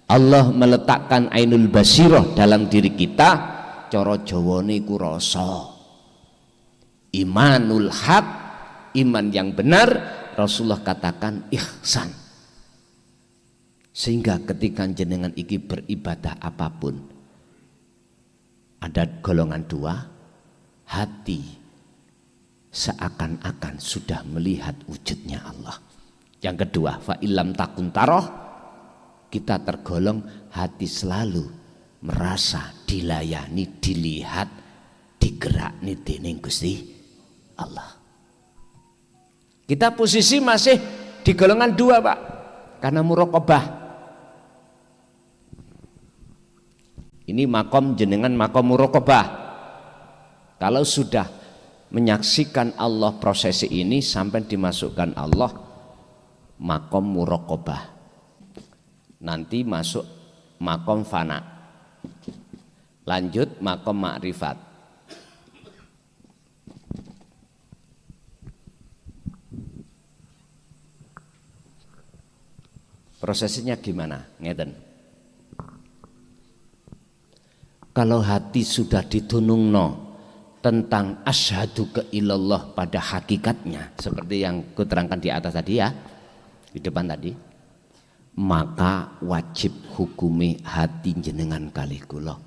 Allah meletakkan ainul basirah dalam diri kita, cara Jawane iku rasa. Imanul haq, iman yang benar, Rasulullah katakan ihsan. Sehingga ketika jenengan iki beribadah apapun, ada golongan dua, hati seakan-akan sudah melihat wujudnya Allah. Yang kedua, fa illam takun taroh, kita tergolong hati selalu merasa dilayani, dilihat, digerakni dening Gusti Allah. Kita posisi masih di golongan dua, Pak, karena muraqabah. Ini makom jenengan makom muraqabah. Kalau sudah menyaksikan Allah prosesi ini sampai dimasukkan Allah makom muraqabah, nanti masuk makom fana, lanjut makom makrifat. Prosesnya gimana? Ngeten. Kalau hati sudah ditunungno tentang asyhadu ke ilallah pada hakikatnya, seperti yang kuterangkan di atas tadi ya, di depan tadi, maka wajib hukumi hati jenengan kalih kula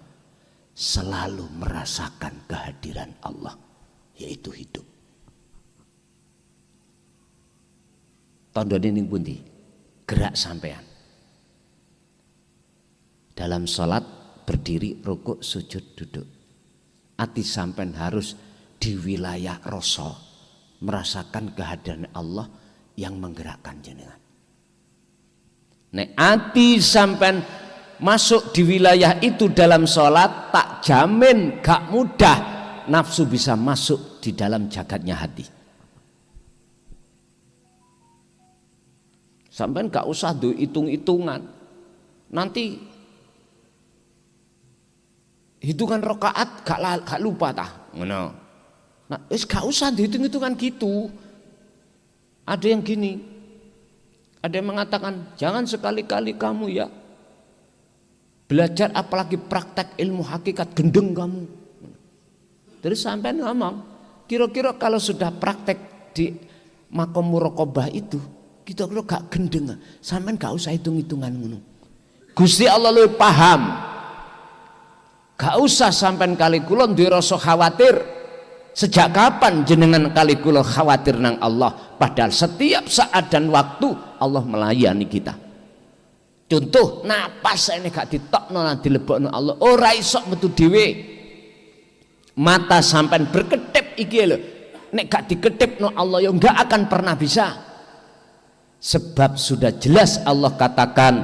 selalu merasakan kehadiran Allah, yaitu hidup. Tandane ning pundi? Gerak sampean. Dalam sholat berdiri, rukuk, sujud, duduk. Hati sampean harus di wilayah rasa, merasakan kehadiran Allah yang menggerakkan jenengan. Nek ati sampean masuk di wilayah itu dalam sholat, tak jamin gak mudah nafsu bisa masuk di dalam jagatnya hati. Sampean gak usah do hitung-hitungan, nanti hitungan rakaat gak lupa tah ngono. Nah, gak usah dihitung-hitungan gitu. Ada yang gini, ada yang mengatakan jangan sekali-kali kamu ya belajar apalagi praktek ilmu hakikat, gendeng kamu. Terus sampai ngomong, kira-kira kalau sudah praktek di makom muraqabah itu, kita kira gak gendeng, sampai gak usah hitung-hitungan ngono. Gusti Allah lebih paham. Gak usah sampai kali kula duwe rasa khawatir. Sejak kapan jenengan kali kula khawatir nang Allah? Padahal setiap saat dan waktu Allah melayani kita. Contoh, napas ini gak ditokno lan dilebokno Allah, ora iso metu dhewe. Mata sampean berkedip iki lho, nek gak diketipno Allah ya enggak akan pernah bisa. Sebab sudah jelas Allah katakan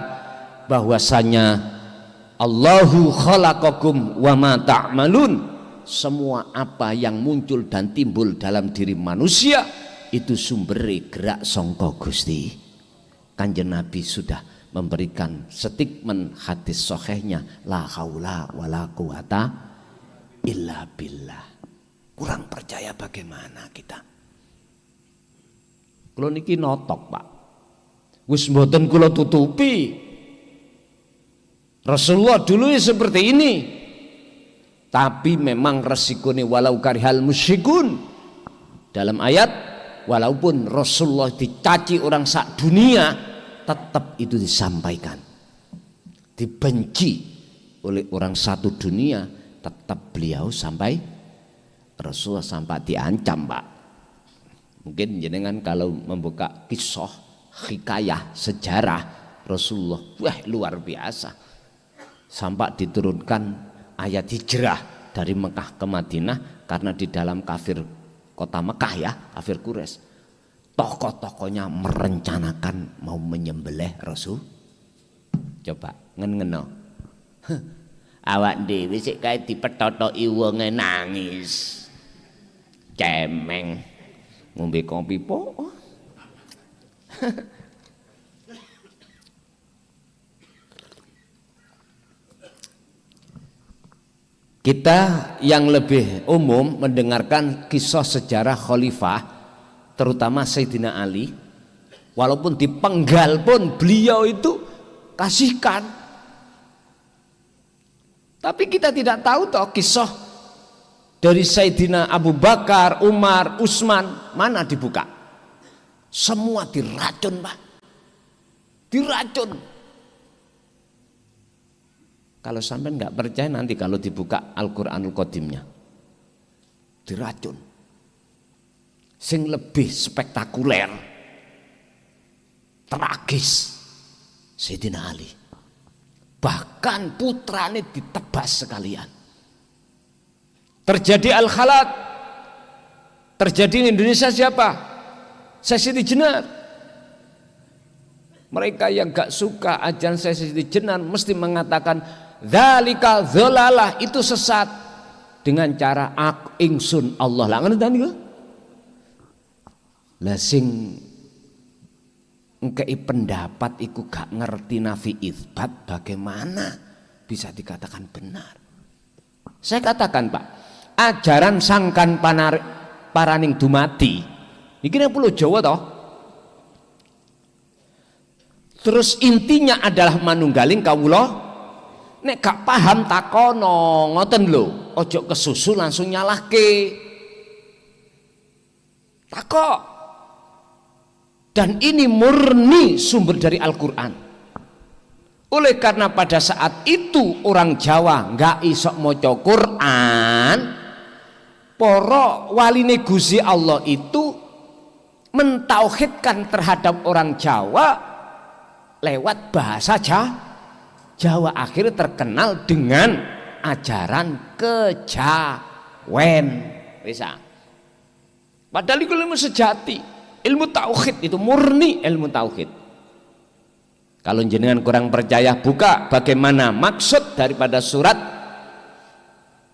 bahwasanya Allahu khalaqakum wa ma ta'malun. Semua apa yang muncul dan timbul dalam diri manusia itu sumbere gerak sangka Gusti. Kanjeng Nabi sudah memberikan statement hadis sahihnya, la haula wala quwata illa billah. Kurang percaya bagaimana kita? Kula niki notok, Pak. Wis mboten kula tutupi. Rasulullah dulu seperti ini. Tapi memang resikonya walau karihal musyrikun. Dalam ayat, walaupun Rasulullah dicaci orang sak dunia, tetap itu disampaikan. Dibenci oleh orang satu dunia, tetap beliau sampai Rasulullah sampai diancam, Pak. Mungkin jenengan kalau membuka kisah, hikayah, sejarah Rasulullah, wah luar biasa. Sampai diturunkan ayat hijrah dari Mekah ke Madinah, karena di dalam kafir kota Mekah ya, kafir Quraisy, tokoh-tokohnya merencanakan mau menyembelih Rasul. Coba ngeno. Awak dhewe sik kae dipethotoki wonge nangis. Cemeng. Ngombe kopi po. Kita yang lebih umum mendengarkan kisah sejarah khalifah, terutama Sayyidina Ali, walaupun dipenggal pun beliau itu kasihkan, Tapi kita tidak tahu toh kisah dari Sayyidina Abu Bakar, Umar, Utsman mana dibuka. Semua diracun, Pak. Diracun. Kalau sampai nggak percaya nanti kalau dibuka Al-Qur'anul Qadimnya. Diracun. Sing lebih spektakuler, tragis, Sayyidina Ali. Bahkan putrane ditebas sekalian. Terjadi Al-Khalat. Terjadi di Indonesia siapa? Siti Jenar. Mereka yang gak suka ajaran Siti Jenar mesti mengatakan dzalika dzalalah, itu sesat, dengan cara ingsun Allah lah. Ngono ta niku? Lah sing engkei pendapat iku gak ngerti nafi itsbat, bagaimana bisa dikatakan benar? Saya katakan, Pak, ajaran sangkan paraning dumati iki nang pulau Jawa toh. Terus intinya adalah manunggaling kawula. Nek gak paham takono, ngoten lho, ojo kesusu langsung nyalahke. Takok. Dan ini murni sumber dari Al-Qur'an. Oleh karena pada saat itu orang Jawa nggak isok maca Quran, para waline Gusti Allah itu mentauhidkan terhadap orang Jawa lewat bahasa Jawa. Akhirnya terkenal dengan ajaran kejawen. Bisa. Padahal itu ilmu sejati, ilmu tauhid, itu murni ilmu tauhid. Kalau jenengan kurang percaya, buka bagaimana maksud daripada surat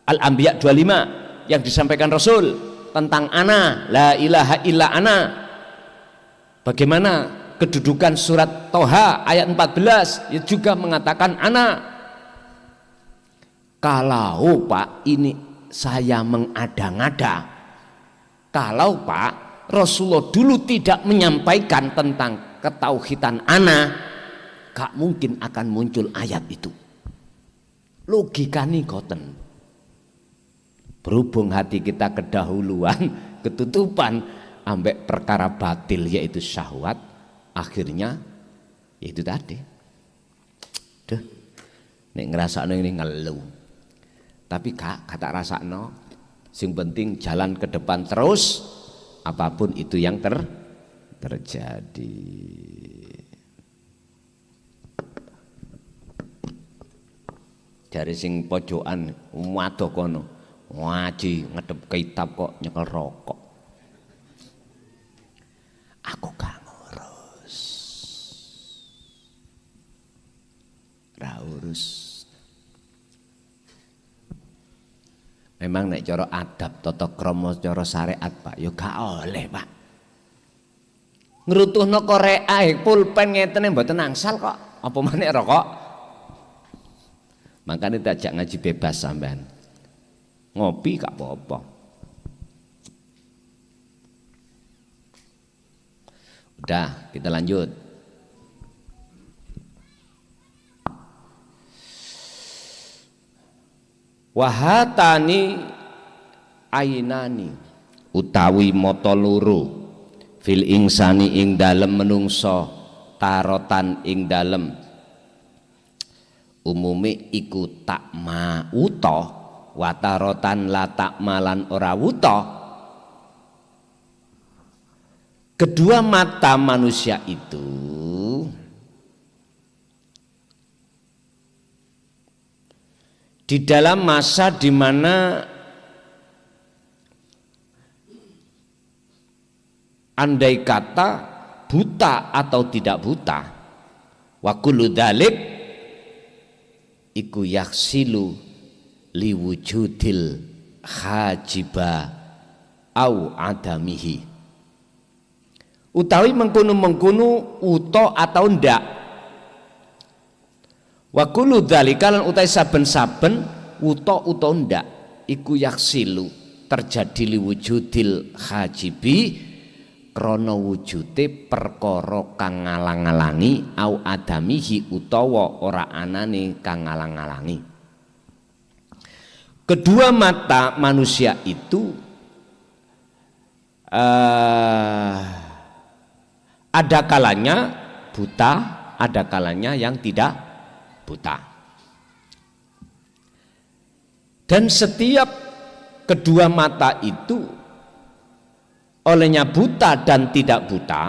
Al-Anbiya 25 yang disampaikan Rasul tentang ana, la ilaha illa ana. Bagaimana kedudukan surat Toha ayat 14 yang juga mengatakan ana. Kalau Pak ini saya mengada-ngada, kalau Pak Rasulullah dulu tidak menyampaikan tentang ketauhidan ana, gak mungkin akan muncul ayat itu. Logikanya goten. Berhubung hati kita kedahuluan, ketutupan ambek perkara batil yaitu syahwat, akhirnya yaitu tadi. Duh, nek ngerasakno ini ngeluh. Tapi kata rasakno, sing penting jalan ke depan terus, apapun itu yang terjadi. Dari sing pojokan waduh kono ngaji ngedep kitab kok nyekel rokok. Aku gak ngurus. Ra urus. Memang nek cara adab tata krama cara syariat Pak, ya gak oleh Pak. Ngrutuhno Korea pulpen ngeten mboten angsal kok. Apa maneh rokok? Makanya diajak ngaji bebas sampean. Ngopi gak apa-apa. Udah, kita lanjut. Wahatani ainani utawi mata loro fil insani ing dalem menungso tarotan ing dalem umume iku tak mauta watarotan la tak malan ora wuta. Kedua mata manusia itu di dalam masa di mana andai kata buta atau tidak buta, wa kullu dzalik iku yaksilu liwujudil hajiba au adamihi, utawi mengkono-mengkono uta atau ndak. Wa kullu dzalika lan utai saben-saben uta utawa ndak iku yaksilu terjadi liwujudil hajibi krana wujude perkara kang ngalang-alangi au adamihi utawa ora anane kang ngalang-alangi. Kedua mata manusia itu ada kalanya buta, ada kalanya yang tidak buta. Dan setiap kedua mata itu olehnya buta dan tidak buta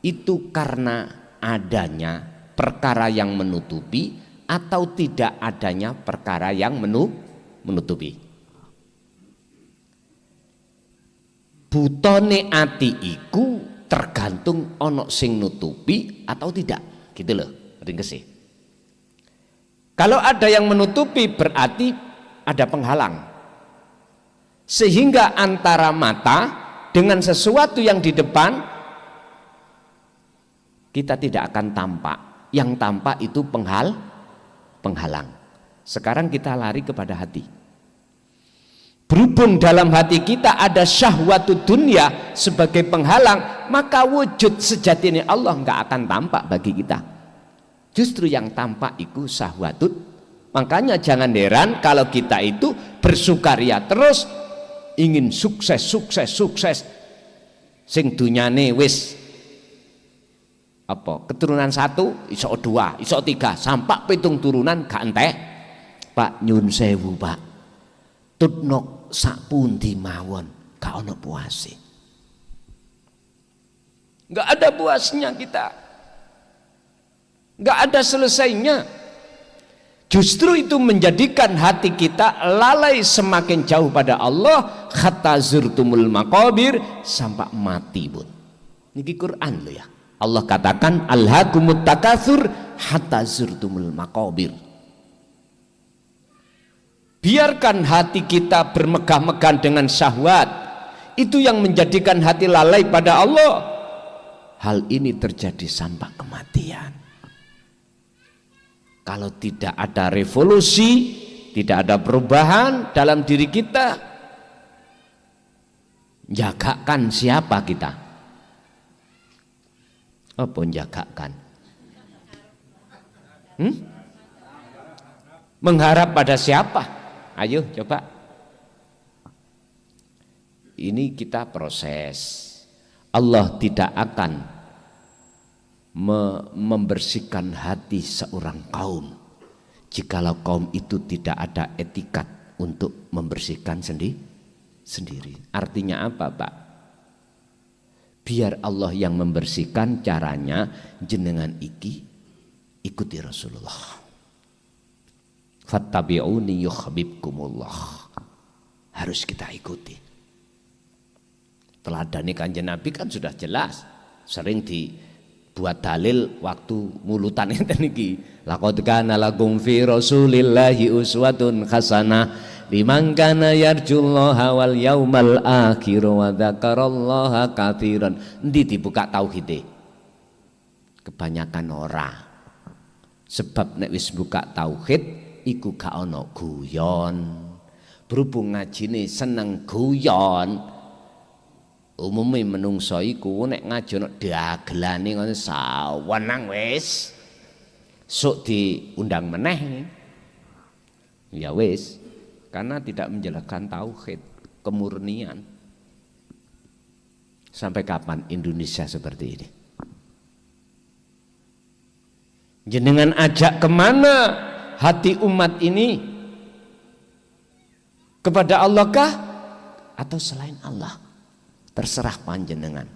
itu karena adanya perkara yang menutupi atau tidak adanya perkara yang menutupi. Butone ati iku tergantung ono sing nutupi atau tidak, gitu loh ringkesih. Kalau ada yang menutupi berarti ada penghalang, sehingga antara mata dengan sesuatu yang di depan kita tidak akan tampak. Yang tampak itu penghalang. Sekarang kita lari kepada hati. Berhubung dalam hati kita ada syahwatu dunia sebagai penghalang, maka wujud sejatinya Allah nggak akan tampak bagi kita. Justru yang tampak itu syahwatut. Makanya jangan heran kalau kita itu bersukaria terus, ingin sukses. Sing dunyane wis apa keturunan 1 iso 2 iso 3 sampai 7 turunan gak entek. Pak nyun sewu Pak, tutnok sapundi mawon gak ono puase, gak ada puasnya kita, gak ada selesainya. Justru itu menjadikan hati kita lalai semakin jauh pada Allah, hatta zurtumul maqabir, sampai mati pun. Niki Quran loh ya. Allah katakan alhaakumut takatsur hatta zurtumul maqabir. Biarkan hati kita bermegah-megah dengan syahwat, itu yang menjadikan hati lalai pada Allah. Hal ini terjadi sampai kematian. Kalau tidak ada revolusi, tidak ada perubahan dalam diri kita, jagakan siapa kita? Apa jagakan? Mengharap pada siapa? Ayo coba. Ini kita proses. Allah tidak akan membersihkan hati seorang kaum jikalau kaum itu tidak ada etikat untuk membersihkan sendiri. Artinya apa Pak? Biar Allah yang membersihkan, caranya jenengan ikuti Rasulullah. Fattabi'uni yuhibbukumullah. Harus kita ikuti. Teladani Kanjeng Nabi kan sudah jelas, sering dibuat dalil waktu mulutan enten iki. Laqad kana lakum fi Rasulillahi uswatun hasanah liman kana yarjullaha wal yaumal akhir wa dzakarallaha katsiran. Endi dibuka tauhide? Kebanyakan ora. Sebab nek wis buka tauhid iku gak ana guyon. Berhubung ngajine seneng guyon, umumnya menungso iku nek ngaji ana dagelane ngono sawenang wis. Sok diundang meneh. Ya wis. Karena tidak menjelaskan tauhid, kemurnian. Sampai kapan Indonesia seperti ini? Jenengan ajak kemana hati umat ini? Kepada Allah kah? Atau selain Allah? Terserah panjenengan.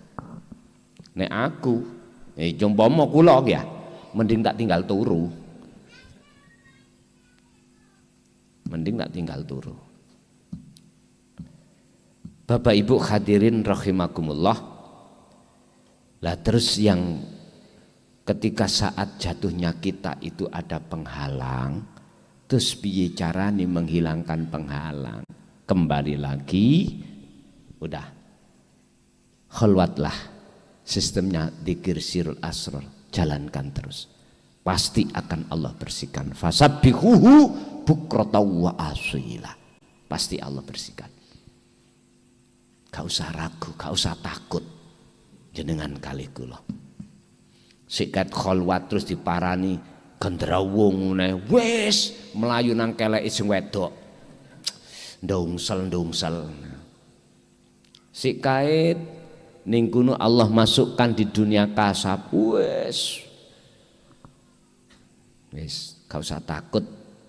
Nek aku, jompama kula ya, mending tak tinggal turu. Mending tak tinggal turu. Bapak Ibu hadirin rahimakumullah. Lah terus yang ketika saat jatuhnya kita itu ada penghalang, terus piye carane menghilangkan penghalang? Kembali lagi, udah khalwatlah, sistemnya dzikir sirul asrar, jalankan terus. Pasti akan Allah bersihkan. Fasabbihuhu bukratan wa asila. Pasti Allah bersihkan. Gak usah ragu, gak usah takut. Jenengan kali kula. Sikat khalwat terus diparani gendrawung wis melayu nang keleke sing wedok. ndungsel. Si kait ning kuno Allah masukkan di dunia kasab, wes gak usah takut,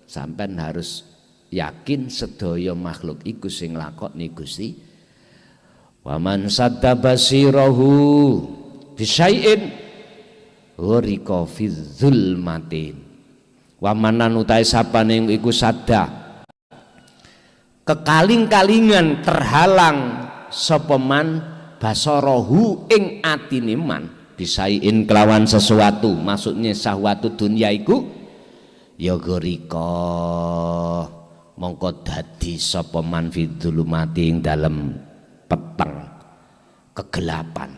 sampean harus yakin sedaya makhluk iku sing lakoni Gusti. Wa man sadda basirahu bisyai'in ghariqa fi dzulmatin. Wa manan utahe sapane iku sadda kekaling-kalingan terhalang sapa man basarahu ing atine man bisyai'in kelawan sesuatu, maksudnya syahwatu dunya iku ya ghariqa mongko dadi sapa man fi dzulumati ing dalem peteng kegelapan.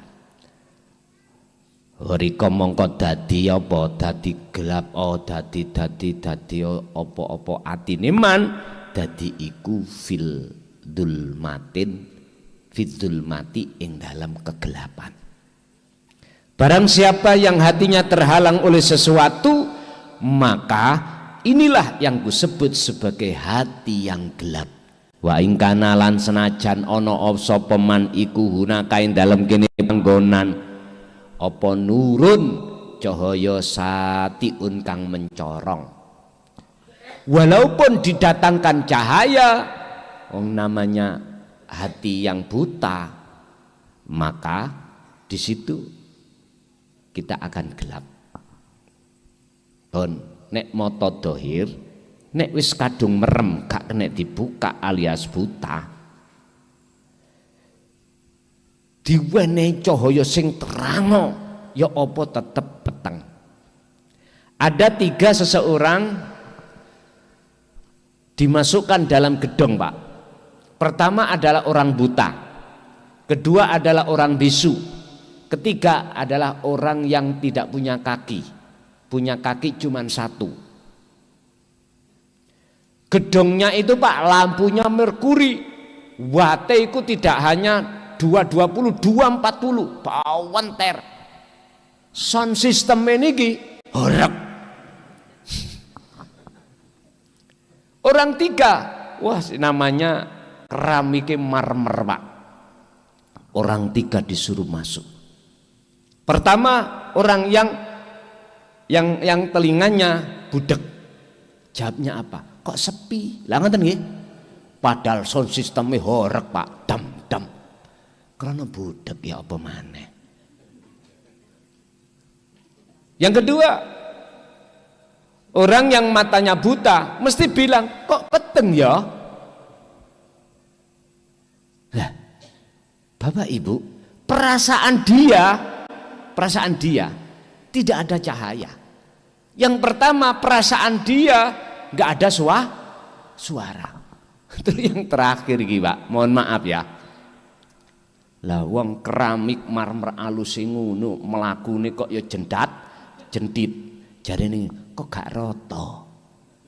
Ghariqa mongko dadi apa? Dadi gelap, dadi apa-apa atine man dadi iku fil dzulmati ing dalam kegelapan. Barang siapa yang hatinya terhalang oleh sesuatu, maka inilah yang kusebut sebagai hati yang gelap. Wa ing kana lan senajan ana sapa man iku hunakain dalam kene panggonan apa nurun cahaya satiun kang mencorong. Walaupun didatangkan cahaya, namanya hati yang buta, maka di situ kita akan gelap. Nek mata dohir, nek wis kadung merem gak kena dibuka alias buta, diwenehi cahaya sing terang ya apa tetep peteng. Ada 3 seseorang dimasukkan dalam gedung, Pak. Pertama adalah orang buta, kedua adalah orang bisu, ketiga adalah orang yang tidak punya kaki. Punya kaki cuma 1. Gedungnya itu, Pak, lampunya merkuri, watte itu tidak hanya 220, 240, bawenter. Sound system ini horek. Orang 3, wah namanya keramiknya marmer, Pak. Orang 3 disuruh masuk. Pertama orang yang telinganya budek. Jawabnya apa? Kok sepi? Lah ngoten nggih. Padahal sound sistemnya horek, Pak. Dam. Karena budek ya apa maneh. Yang kedua, orang yang matanya buta mesti bilang, kok peteng ya? Lah, Bapak Ibu, perasaan dia tidak ada cahaya. Yang pertama, perasaan dia nggak ada suara. Terus yang terakhir iki, Pak, mohon maaf ya. Lah wong keramik marmer alus ngono mlakune kok ya jendit. Jarene kok gak rata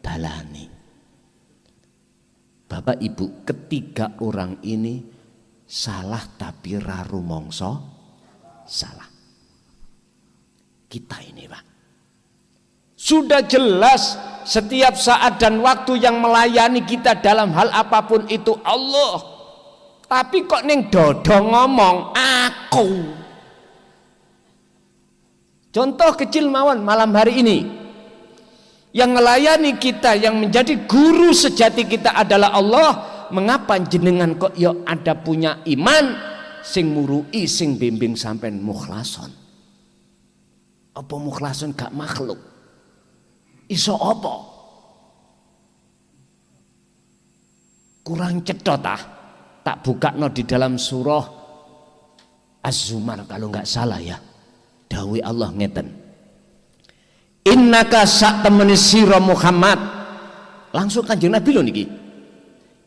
dalane. Bapak Ibu, ketiga orang ini salah tapi ra rumangsa salah. Kita ini, Pak, sudah jelas setiap saat dan waktu yang melayani kita dalam hal apapun itu Allah. Tapi kok ning dodo ngomong aku. Contoh kecil mawon malam hari ini. Yang melayani kita, yang menjadi guru sejati kita adalah Allah. Mengapa jenengan kok ya ada punya iman sing murui sing bimbing sampean mukhlason? Apa mukhlason gak makhluk? Iso apa? Kurang cedot tak buka no di dalam surah Az-Zumar kalau nggak salah ya. Dawi Allah ngeten. Innaka sak temeni sira Muhammad. Langsung Kanjeng Nabi lho niki.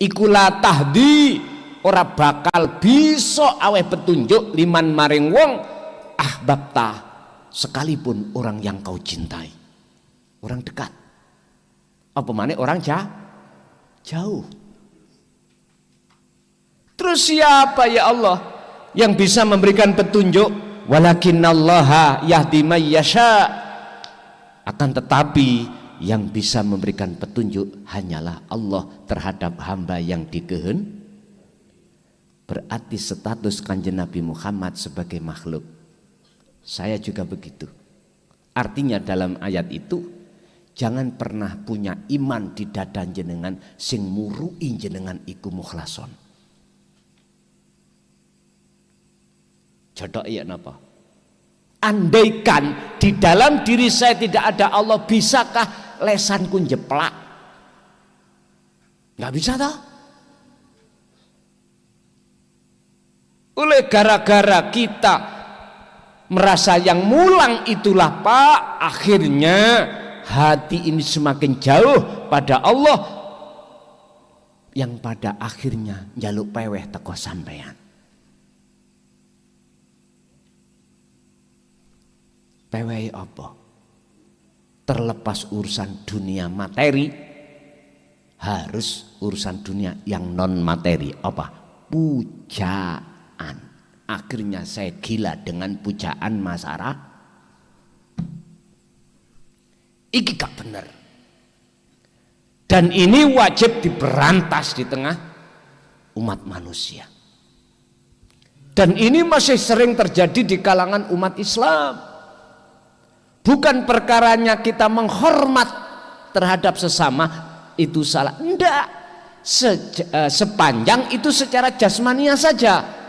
Iku la tahdi, ora bakal bisa aweh petunjuk liman maring wong ahbabta, sekalipun orang yang kau cintai. Orang dekat. Apa maneh orang jauh. Terus siapa ya Allah yang bisa memberikan petunjuk? Walakinnallaha yahdi may yasha. Akan tetapi yang bisa memberikan petunjuk hanyalah Allah terhadap hamba yang dikehendaki. Berarti status Kanjeng Nabi Muhammad sebagai makhluk. Saya juga begitu. Artinya dalam ayat itu, jangan pernah punya iman di dada jenengan sing murui jenengan iku mukhlason. Jodoh iya napa? Andaikan di dalam diri saya tidak ada Allah, bisakah lesanku jeplak? Nggak bisa toh? Oleh gara-gara kita merasa yang mulang itulah Pak, akhirnya hati ini semakin jauh pada Allah, yang pada akhirnya njaluk peweh teko sampean. Peweh apa? Terlepas urusan dunia materi, harus urusan dunia yang non materi. Apa? Pujaan. Akhirnya saya gila dengan pujaan masyarakat. Iki gak bener. Dan ini wajib diberantas di tengah umat manusia. Dan ini masih sering terjadi di kalangan umat Islam. Bukan perkaranya kita menghormat terhadap sesama itu salah. Enggak. Sepanjang itu secara jasmania saja.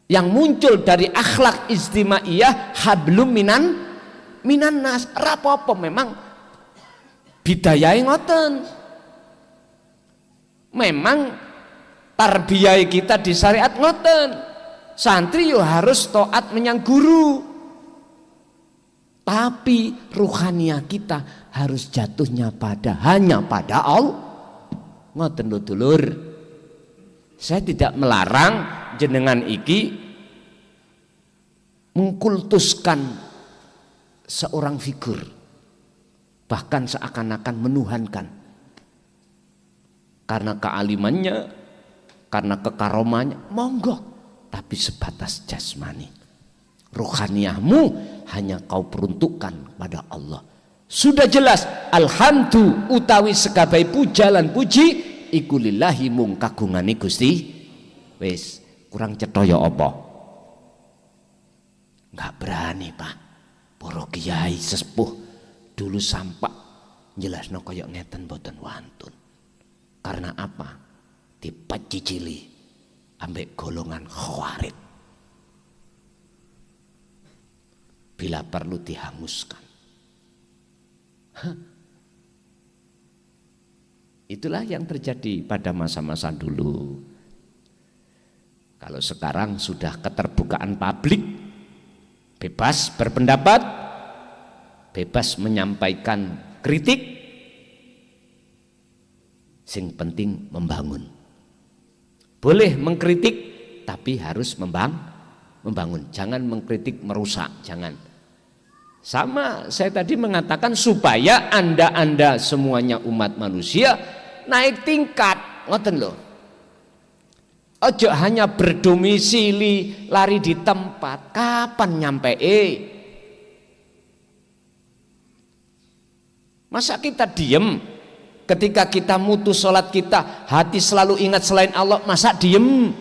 Yang muncul dari akhlak istimaiyah hablum minan nas. Rapopo memang bidayai ngoten. Memang tarbiyai kita di syariat ngoten. Santri yo harus taat menyang guru. Tapi ruhania kita harus jatuhnya hanya pada Allah. Ngoten lho dulur. Saya tidak melarang jenengan iki mengkultuskan seorang figur, bahkan seakan-akan menuhankan karena kealimannya, karena kekaromannya, monggo, tapi sebatas jasmani. Ruhaniyahmu hanya kau peruntukkan pada Allah. Sudah jelas, alhamdu utawi sekabai puja lan puji iku lillahi mung kagungane Gusti. Wis, kurang cetoyo apa? Enggak berani, Pak. Para kiai sesepuh dulu sampak jelasno kaya ngeten boten wantun. Karena apa? Dipecicili ambek golongan khawarij. Bila perlu dihanguskan. Itulah yang terjadi pada masa-masa dulu. Kalau sekarang sudah keterbukaan publik, bebas berpendapat, bebas menyampaikan kritik, sing penting membangun. Boleh mengkritik, tapi harus membangun. Jangan mengkritik merusak, jangan. Sama saya tadi mengatakan supaya anda semuanya umat manusia naik tingkat, ngoten loh. Ojo hanya berdomisili lari di tempat, kapan nyampe? Masa kita diem ketika kita mutus sholat kita, hati selalu ingat selain Allah, masa diem?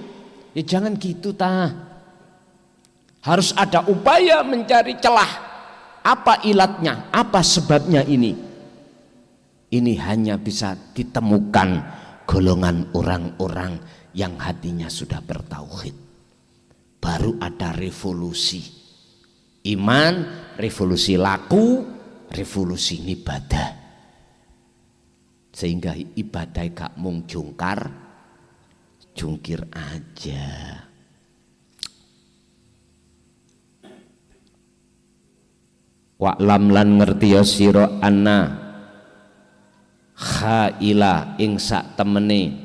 Ya jangan gitu harus ada upaya mencari celah. Apa ilatnya? Apa sebabnya ini? Ini hanya bisa ditemukan golongan orang-orang yang hatinya sudah bertauhid. Baru ada revolusi iman, revolusi laku, revolusi ibadah. Sehingga ibadah gak mung jungkir aja. Wa'lam lan ngertiya sira anna khaila ing sak temene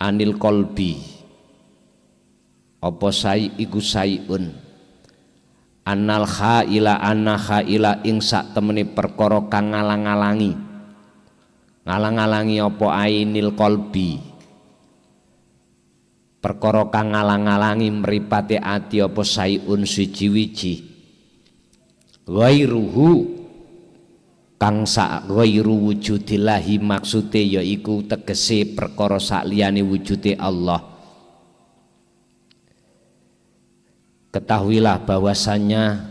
anil kolbi apa sai iku saiun annal khaila anna khaila ing sak temene perkara kang ngalang-alangi apa ainil kolbi perkara kang ngalang-alangi mripate ati apa saiun siji-wiji ghairuhu kang sak ghairu wujudillahi maksude yaiku tegese perkara sak liyane wujude Allah. Ketahuilah bahwasanya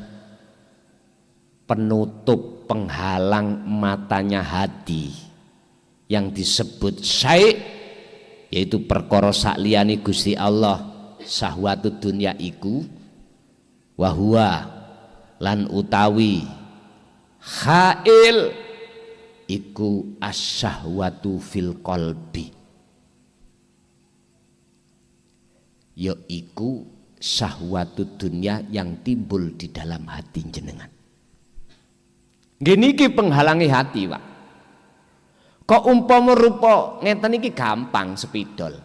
penutup penghalang matanya hati yang disebut syai' yaitu perkara sak liyane Gusti Allah syahwatud dunya iku wahwa lan utawi khail iku asyahwatu fil qalbi yaiku syahwatud dunya yang timbul di dalam hati jenengan. Gini ki penghalangi hati, Pak. Kok umpama rupa ngeten iki gampang sepidol.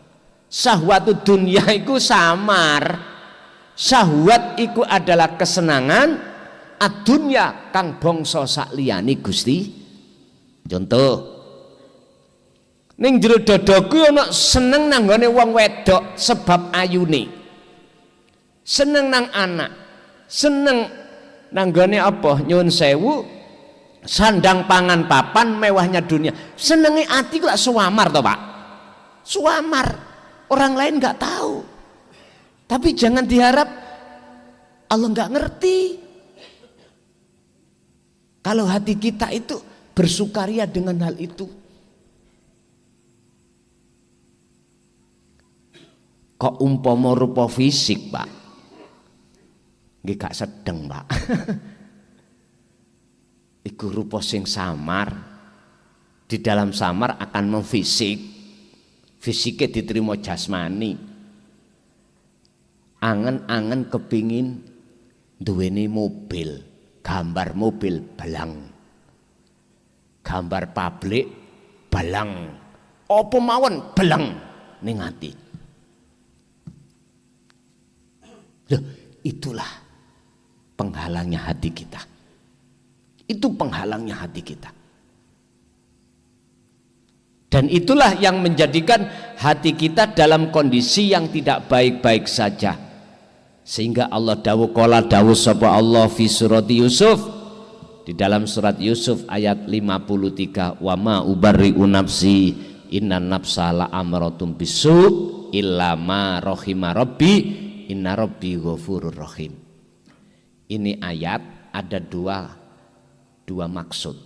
Syahwatud dunya iku samar. Syahwat iku adalah kesenangan adunya kang bangsa sak liyane Gusti. Contoh ning jero dadaku ana seneng nanggone wong wedok sebab ayune. Seneng nang anak, seneng nanggone apa nyuwun sewu sandang pangan papan mewahnya dunia. Senenge ati kok suamar toh Pak, suamar orang lain nggak tahu, tapi jangan diharap Allah nggak ngerti kalau hati kita itu bersukaria dengan hal itu. Kok umpama rupa fisik Pak, nggih gak sedeng Pak. Iku rupa sing samar. Di dalam samar akan memfisik. Fisiknya diterima jasmani. Angen-angen kepingin duweni mobil, gambar mobil belang. Gambar pabrik belang. Apa mawon belang ning ati. Loh, itulah penghalangnya hati kita. Itu penghalangnya hati kita. Dan itulah yang menjadikan hati kita dalam kondisi yang tidak baik-baik saja. Sehingga Allah dawuh qala dawuh sapa Allah fi surat Yusuf, di dalam surat Yusuf ayat 53, wa ma ubarri'u nafsi innan nafsa la amratum bisu illa ma rahima rabbi inna rabbi ghafurur rahim. Ini ayat ada dua maksud,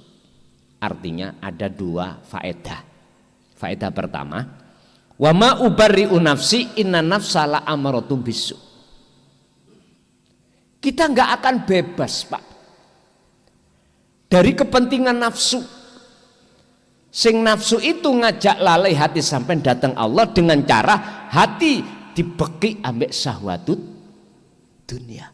artinya ada dua faedah. Faedah pertama, wa ma ubarri'u nafsi inna nafsa la amaratum bisu. Kita nggak akan bebas Pak dari kepentingan nafsu. Sing nafsu itu ngajak lalai hati sampai datang Allah dengan cara hati dibeki ambek syahwatut dunia.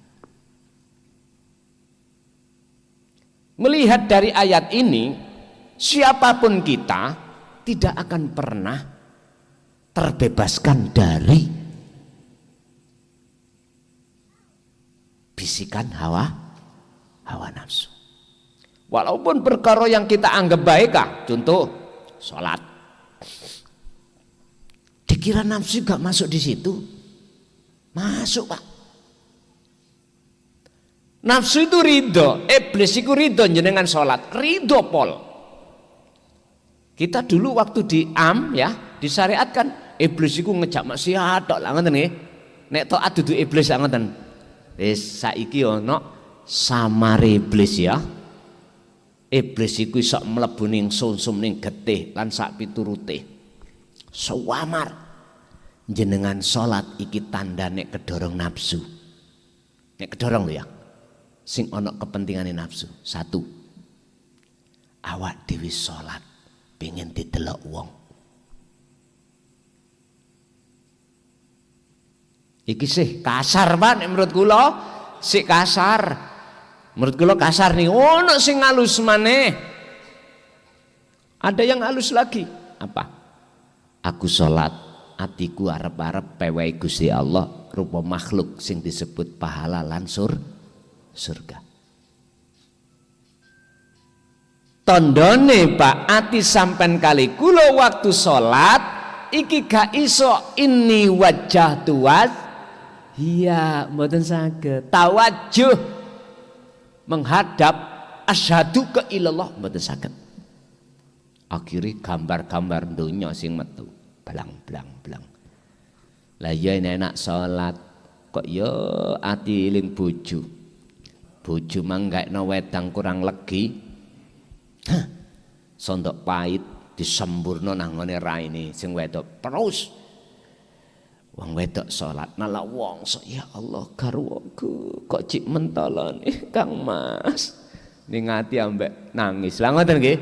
Melihat dari ayat ini, siapapun kita tidak akan pernah terbebaskan dari bisikan hawa nafsu. Walaupun perkara yang kita anggap baik, contoh sholat, dikira nafsu gak masuk di situ, masuk Pak. Nafsu itu ridho, iblis itu ridho jenengan sholat, ridho pol. Kita dulu waktu di ya disyariatkan iblis itu ngejak maksiat tok lah ngoten nggih. Nek taat dudu iblis lah ngoten. Wis saiki ana samare iblis ya. Iblis iku iso mlebu ning sumsum ning getih lan sak piturute. Sawamar jenengan sholat iki tanda nek kedorong nafsu. Nek kedorong lho ya. Sing ana kepentingane nafsu. Satu, awak dhewe salat pengen didelok wong. Iki sih kasar Pak nek menurut kula, sik kasar. Menurut kula kasar nih. Ono sing halus maneh. Ada yang halus lagi. Apa? Aku salat, atiku arep-arep pewehi Gusti Allah rupa makhluk sing disebut pahala lan surga. Tondone Pak ati sampen kali kula waktu sholat iki gak iso ini wajah tuas iya mboten saged tawajuh menghadap asyhadu ka ilallah mboten saged. Akhire gambar-gambar donya sing metu blang. Lah ya enak salat kok ya ati eling bojo. Bojo manggaekno wedang kurang legi. Sondok pahit disemburno nang ngene raine sing wedok terus. Wong wedok salat nala wong ya Allah garwaku kok cik mentolone Kang Mas. Ning ati ambek nangis. Lah ngoten nggih.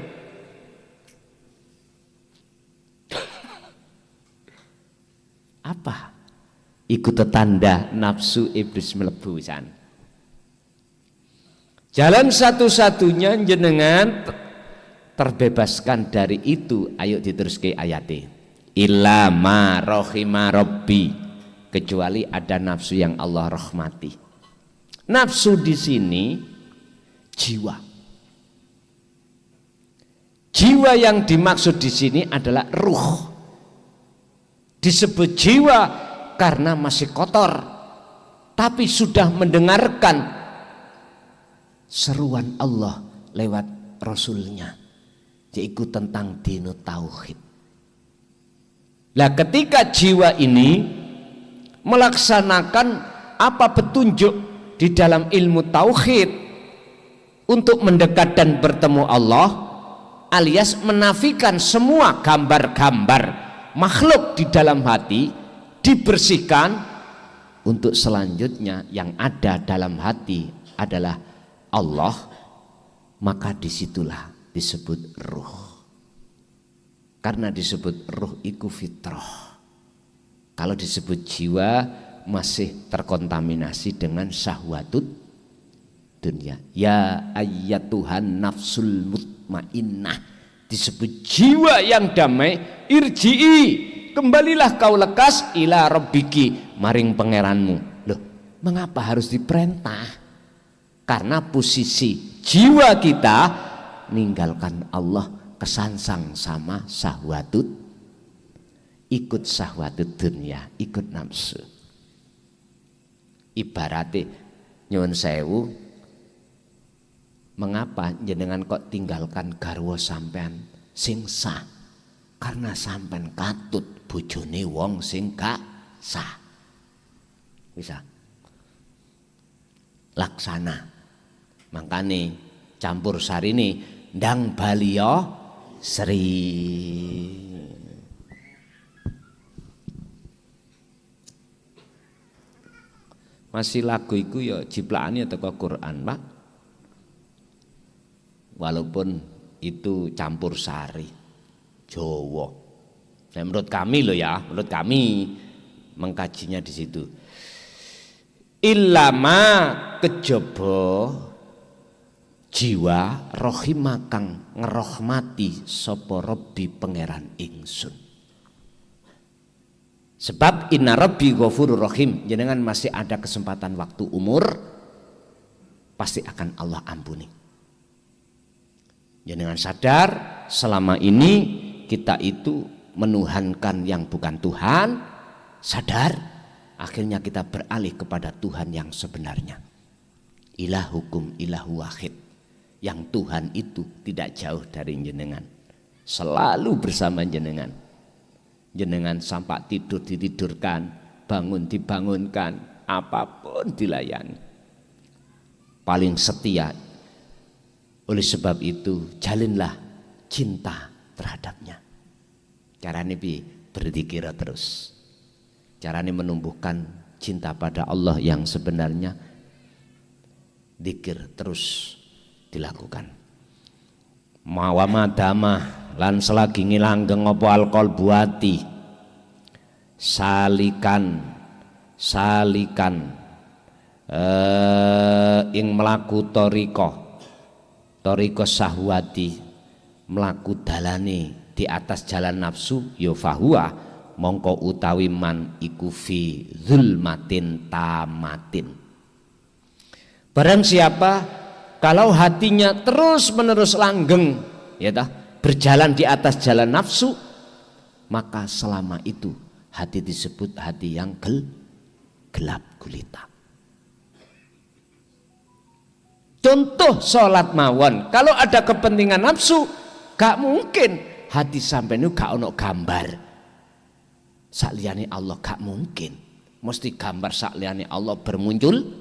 Apa? Iku tetanda nafsu iblis mlebu san. Jalan satu-satunya jenengan terbebaskan dari itu, ayo diteruske ayate. Illa ma rahima rabbi, kecuali ada nafsu yang Allah rahmati. Nafsu di sini jiwa. Jiwa yang dimaksud di sini adalah ruh. Disebut jiwa karena masih kotor, tapi sudah mendengarkan seruan Allah lewat Rasulnya, yaitu tentang dinu tauhid. Nah ketika jiwa ini melaksanakan apa petunjuk di dalam ilmu tauhid untuk mendekat dan bertemu Allah, alias menafikan semua gambar-gambar makhluk di dalam hati, dibersihkan, untuk selanjutnya yang ada dalam hati adalah Allah, maka disitulah disebut ruh. Karena disebut ruh iku fitrah. Kalau disebut jiwa masih terkontaminasi dengan syahwatut dunia. Ya ayyatuhan nafsul mutmainnah, disebut jiwa yang damai. Irji'i, kembalilah kau lekas ila rabbiki, maring pangeranmu. Loh, mengapa harus diperintah? Karena posisi jiwa kita ninggalkan Allah, kesansang sama syahwatut, ikut syahwatut dunia, ikut nafsu. Ibaratnya nyuwun sewu, mengapa jenengan kok tinggalkan garwa sampean sing sah? Karena sampean katut bojone wong sing gak sah. Bisa laksana. Makane campur sari ini ndang baliyo Sri. Masih lagu iku ya jiplakane teko Quran, Pak. Walaupun itu campur sari Jawa. Nah, menurut kami loh ya, menurut kami mengkajinya di situ. Ilama kejaba jiwa rohimakang ngerohmati sapa Rabbi pangeran ingsun. Sebab inna Rabbi ghafurur rahim, jenengan masih ada kesempatan waktu umur, pasti akan Allah ampuni. Jenengan sadar selama ini kita itu menuhankan yang bukan Tuhan, sadar akhirnya kita beralih kepada Tuhan yang sebenarnya. Ilahukum ilahu wahid. Yang Tuhan itu tidak jauh dari jenengan, selalu bersama jenengan. Jenengan sampai tidur ditidurkan, bangun dibangunkan, apapun dilayani. Paling setia. Oleh sebab itu jalinlah cinta terhadapnya. Caranya berzikir terus. Caranya menumbuhkan cinta pada Allah yang sebenarnya, zikir terus dilakukan. Mawamadamah lan selagi ngilanggeng apa alkohol buati, salikan ing melaku toriko sahwati, melaku dalane di atas jalan nafsu, ya fahuwa mongko utawi man iku fi zulmatin tamatin. Barang siapa kalau hatinya terus menerus langgeng, ya toh, berjalan di atas jalan nafsu, maka selama itu hati disebut hati yang gelap gulita. Contoh sholat mawon, kalau ada kepentingan nafsu, gak mungkin hati sampai itu gak ono gambar sakliyane Allah, gak mungkin. Mesti gambar sakliyane Allah bermunculan.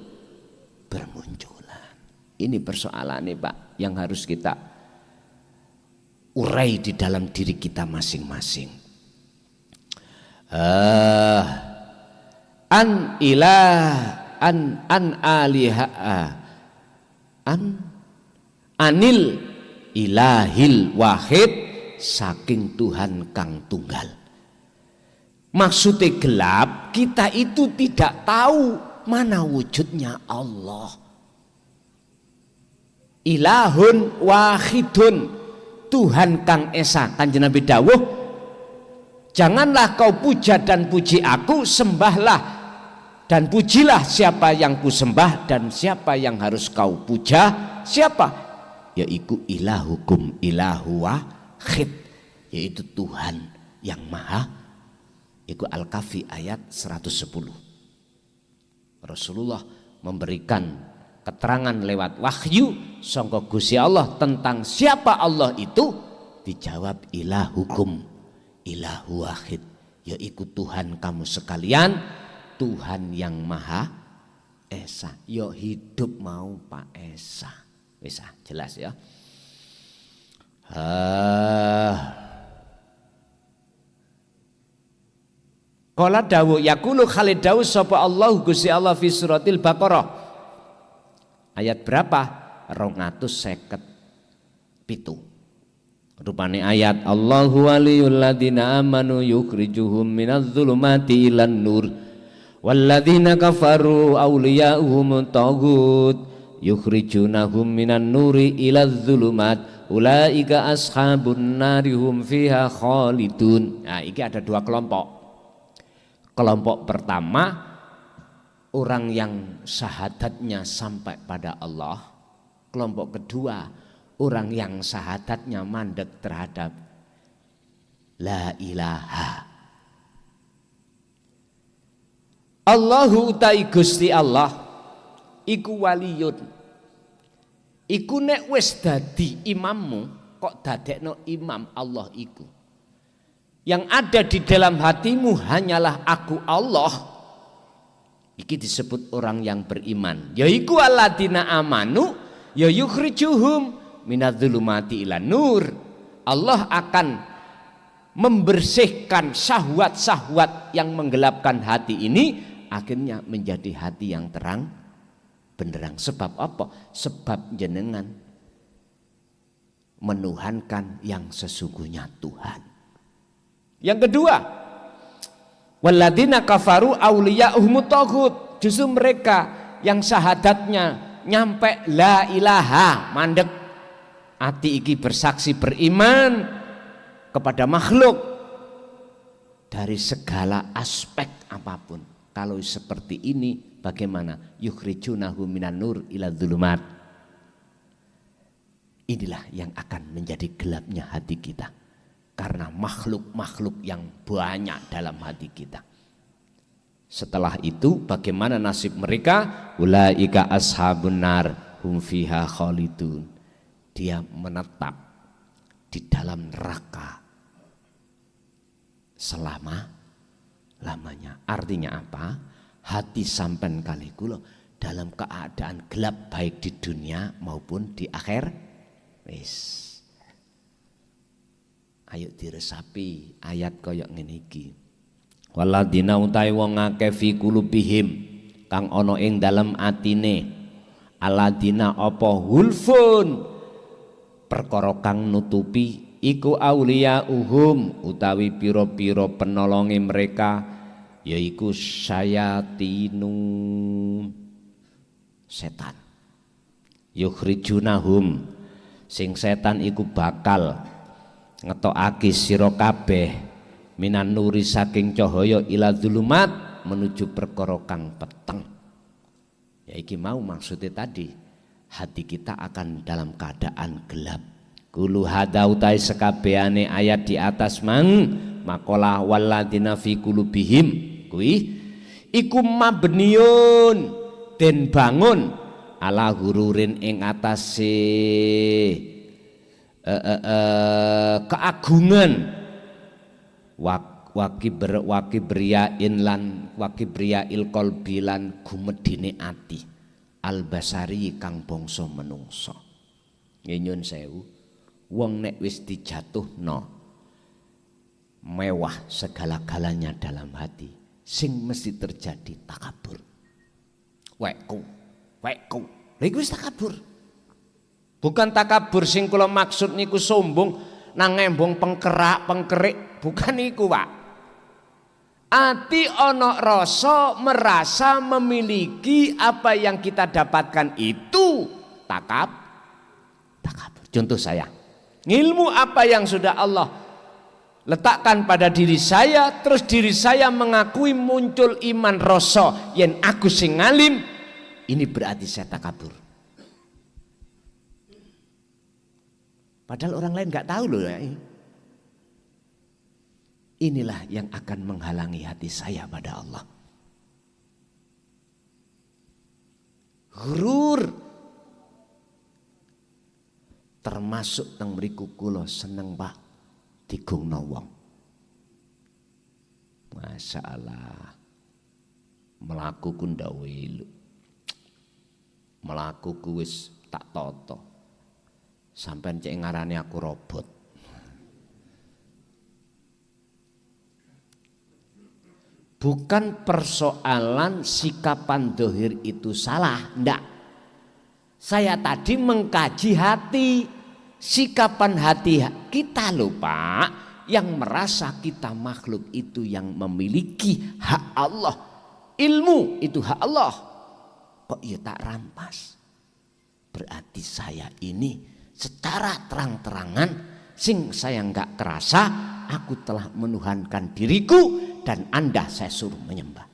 Ini persoalannya Pak, yang harus kita urai di dalam diri kita masing-masing. Anil ilahil wahid, saking Tuhan kang tunggal. Maksudnya gelap, kita itu tidak tahu mana wujudnya Allah. Ilahun wahidun, Tuhan kang esa. Kanjeng Nabi dawuh, janganlah kau puja dan puji aku, sembahlah dan pujilah siapa yang ku sembah, dan siapa yang harus kau puja siapa? Yaitu ilahukum ilahu wahid, yaitu Tuhan yang maha. Itu Al-Kahfi ayat 110. Rasulullah memberikan keterangan lewat wahyu sangka Gusti Allah tentang siapa Allah itu, dijawab ilahukum ilahu wahid, yaitu Tuhan kamu sekalian, Tuhan yang maha esa. Yo hidup mau Pak Esa. Bisa jelas ya. Qala dawu yaqulu Khalid dawu sapa Allah Gusti Allah fi suratil Baqarah. Ayat berapa? 257. Rupane ayat Allahu waliyul ladzina amanu yukhrijuhum minadz zulumati ilan nur walladzina kafaru awliya'uhum taghut yukhrijunahum minan nuri ilaz zulumat ulaika ashabun nari hum fiha khalidun. Nah, ini ada dua kelompok. Kelompok pertama, orang yang syahadatnya sampai pada Allah. Kelompok kedua, orang yang syahadatnya mandek terhadap la ilaha. Allahu utai Gusti Allah iku waliyun. Iku nek wis dadi imammu, kok dadekno imam Allah iku. Yang ada di dalam hatimu hanyalah aku Allah. Iki disebut orang yang beriman. Yaiku alladzina amanu ya yukhrijuhum minadz-zulumati ilan nur. Allah akan membersihkan syahwat-syahwat yang menggelapkan hati ini, akhirnya menjadi hati yang terang benderang. Sebab apa? Sebab jenengan menuhankan yang sesungguhnya Tuhan. Yang kedua, walladzina kafaru awliya'uhum taghut. Justru mereka yang syahadatnya nyampe la ilaha, mandek ati iki bersaksi beriman kepada makhluk dari segala aspek apapun. Kalau seperti ini bagaimana? Yukhrijunahu minan nur ila dzulumat. Inilah yang akan menjadi gelapnya hati kita, karena makhluk-makhluk yang banyak dalam hati kita. Setelah itu bagaimana nasib mereka? Ulaika ashabun nar hum fiha khalidun. Dia menetap di dalam neraka selama-lamanya. Artinya apa? Hati sampean kali kula dalam keadaan gelap, baik di dunia maupun di akhir. Wis. Ayo diresapi ayat kaya ngene iki. Waladina utai wong akeh fi qulubihim kang ana ing dalem atine, aladina apa hulfun perkara kang nutupi iku aulia uhum utawi pira-pira penolonge mereka, yaiku syayatinun, setan. Yukhrijunahum, sing setan iku bakal ngetokake sira kabeh minan nuri saking cahaya ila dzulumat menuju perkara kang peteng. Ya iki mau maksudnya tadi, hati kita akan dalam keadaan gelap. Kulu hada utai sekabehane ayat di atas mang maqala walladzina fi qulubihim kuwi iku mabniun den bangun ala hururin ing atase keagungan wakibriyain lan wakibriyail qalbi lan gumedine ati albasari kang bangsa menungso. Nyun sewu, wong nek wis dijatuhno mewah segala-galanya dalam hati, sing mesti terjadi takabur. Wekku. Lha iku wis takabur. Bukan takabur sing kula maksud niku sombong nang ngembong pengkerik, bukan niku, Pak. Ati ana rasa merasa memiliki apa yang kita dapatkan itu takabur. Contoh saya, ilmu apa yang sudah Allah letakkan pada diri saya, terus diri saya mengakui muncul iman rasa yen aku sing ngalim, ini berarti saya takabur. Padahal orang lain nggak tahu loh. Inilah yang akan menghalangi hati saya pada Allah. Ghurur. Termasuk teng mriku kula seneng Pak digungno wong. Masyaallah. Melaku ku ndak welu. Melaku ku wis tak toto. Sampai cek ngarani aku robot. Bukan persoalan sikapan dohir itu salah, ndak. Saya tadi mengkaji hati, sikapan hati kita loh Pak, yang merasa kita makhluk itu yang memiliki hak Allah. Ilmu itu hak Allah. Kok ya tak rampas? Berarti saya ini secara terang-terangan, sing saya enggak kerasa, aku telah menuhankan diriku dan Anda saya suruh menyembah.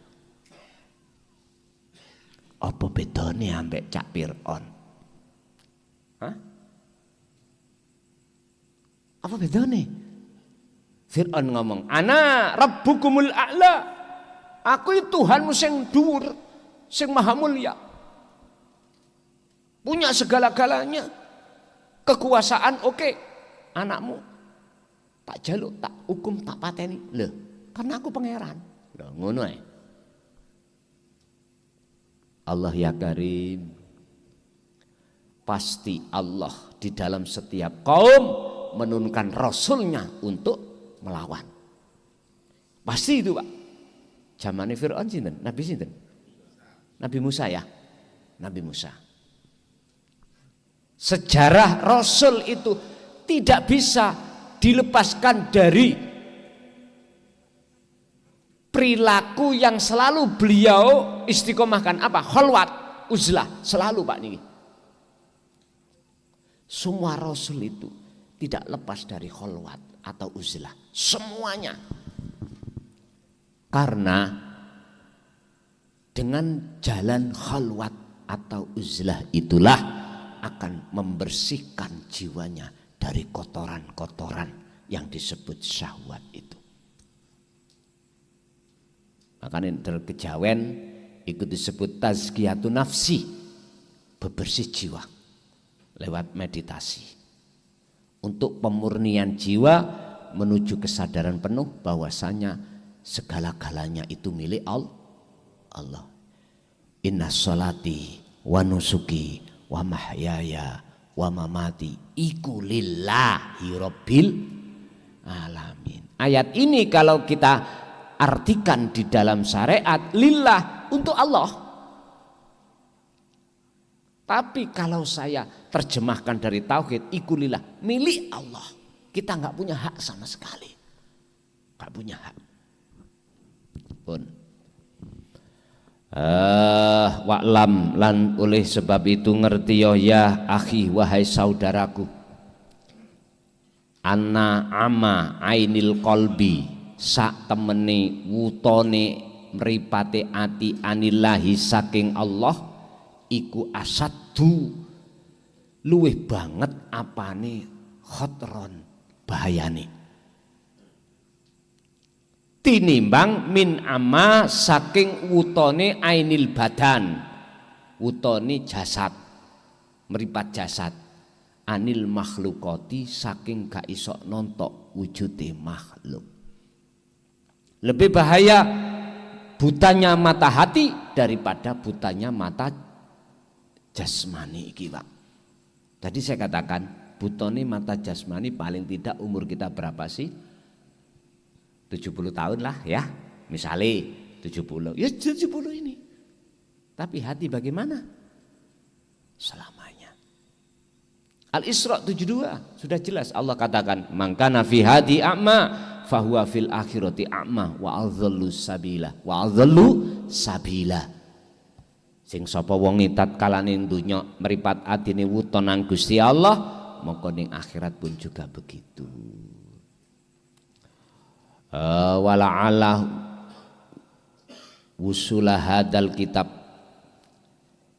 Apa bedane ambek Cak Fir'aun? Hah? Apa bedane? Fir'aun ngomong, "Ana rabbukumul a'la." Aku itu Tuhanmu sing dhuwur, sing maha mulia. Punya segala-galanya. Kekuasaan oke. Anakmu tak jaluk, tak hukum, tak pateni. Loh, karena aku pangeran. Loh, ngono ae. Allah ya Karim. Pasti Allah di dalam setiap kaum menurunkan Rasulnya untuk melawan. Pasti itu Pak. Zamane Fir'aun sinten? Nabi sinten? Nabi Musa ya. Nabi Musa. Sejarah Rasul itu tidak bisa dilepaskan dari perilaku yang selalu beliau istiqomahkan. Apa? Kholwat, uzlah. Selalu Pak niki. Semua Rasul itu tidak lepas dari kholwat atau uzlah. Semuanya. Karena dengan jalan kholwat atau uzlah itulah akan membersihkan jiwanya dari kotoran-kotoran yang disebut syahwat itu. Makanya terkejawen itu disebut tazkiyatun nafsi, bebersih jiwa lewat meditasi untuk pemurnian jiwa menuju kesadaran penuh bahwasanya segala-galanya itu milik Allah. Inna sholati wa nusuki wa mahyaya wa mamati iku lillahi rabbil alamin. Ayat ini kalau kita artikan di dalam syariat, lillah, untuk Allah. Tapi kalau saya terjemahkan dari tauhid, ikulillah, milik Allah. Kita nggak punya hak sama sekali, nggak punya hak pun. Wa'lam lan oleh sebab itu ngerti ya akhi wahai saudaraku, anna ama ainil qalbi sak temene wutone mripate ati anillahi saking Allah iku asadu luwih banget apane khotron bahayane tinimbang min ama saking wutone ainil badan wutoni jasad, meripat jasad, anil makhlukoti saking gak iso nontok wujude makhluk. Lebih bahaya butanya mata hati daripada butanya mata jasmani iki, Pak. Tadi saya katakan butone mata jasmani paling tidak umur kita berapa sih? 70 tahun lah ya. Misalnya 70. Ya 70 ini. Tapi hati bagaimana? Selamanya. Al-Isra 72 sudah jelas Allah katakan, "Mangkana fi hadi a'ma fahuwa fil akhirati a'ma wa adhallu sabila." Wa adhallu sabila. Sing sapa wong tatkala ning donya mripat atine wuton nang Gusti Allah, mongko ning akhirat pun juga begitu. Wala ala wusula hadal kitab